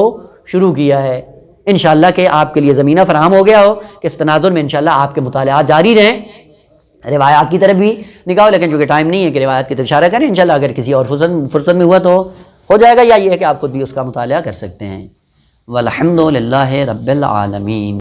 A: شروع کیا ہے انشاءاللہ کہ آپ کے لیے زمینہ فراہم ہو گیا ہو کہ اس تناظر میں انشاءاللہ آپ کے مطالعات جاری رہیں. روایات کی طرف بھی نگاہ، لیکن چونکہ ٹائم نہیں ہے کہ روایات کی طرف اشارہ کریں، انشاءاللہ اگر کسی اور فرصت میں ہوا تو ہو جائے گا، یا یہ ہے کہ آپ خود بھی اس کا مطالعہ کر سکتے ہیں. والحمد للہ رب العالمین.